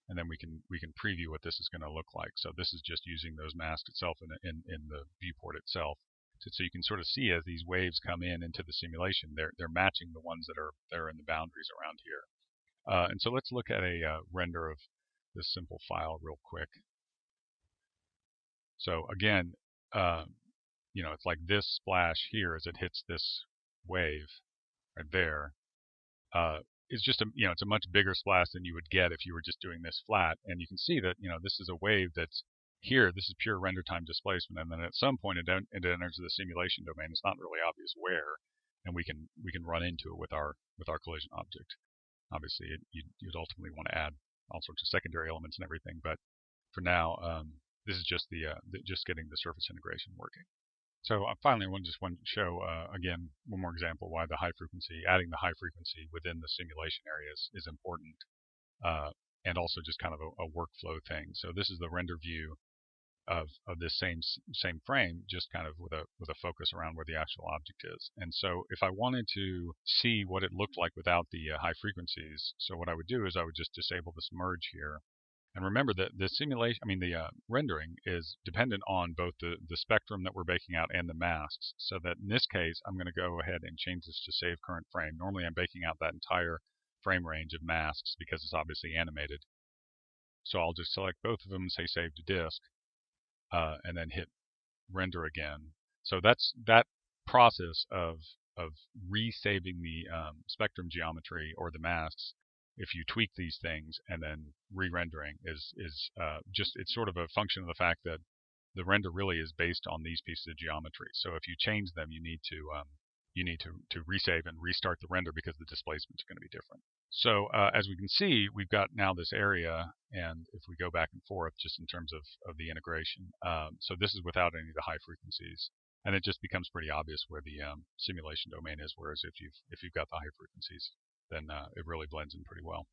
And then we can preview what this is going to look like. So this is just using those masks itself in the viewport itself, so you can sort of see as these waves come into the simulation, they're matching the ones that are in the boundaries around here. And so let's look at a render of this simple file real quick. So again, it's like this splash here as it hits this wave right there. It's just it's a much bigger splash than you would get if you were just doing this flat. And you can see that this is a wave that's here. This is pure render time displacement, and then at some point it enters the simulation domain. It's not really obvious where, and we can run into it with our collision object. Obviously, you'd ultimately want to add all sorts of secondary elements and everything, but for now, this is just just getting the surface integration working. So finally, I want to show again one more example why adding the high frequency within the simulation areas is important, and also just kind of a workflow thing. So this is the render view of this same frame, just kind of with a focus around where the actual object is. And so if I wanted to see what it looked like without the high frequencies, so what I would do is I would just disable this merge here. And remember that the rendering is dependent on both the spectrum that we're baking out and the masks. So that in this case, I'm going to go ahead and change this to save current frame. Normally I'm baking out that entire frame range of masks because it's obviously animated. So I'll just select both of them and say save to disk, and then hit render again. So that's that process of resaving the spectrum geometry or the masks. If you tweak these things and then re-rendering is just, it's sort of a function of the fact that the render really is based on these pieces of geometry. So if you change them, you need to resave and restart the render because the displacements are going to be different. So as we can see, we've got now this area, and if we go back and forth just in terms of the integration, so this is without any of the high frequencies, and it just becomes pretty obvious where the simulation domain is. Whereas if you've got the high frequencies, then it really blends in pretty well.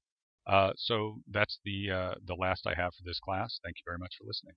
So that's the last I have for this class. Thank you very much for listening.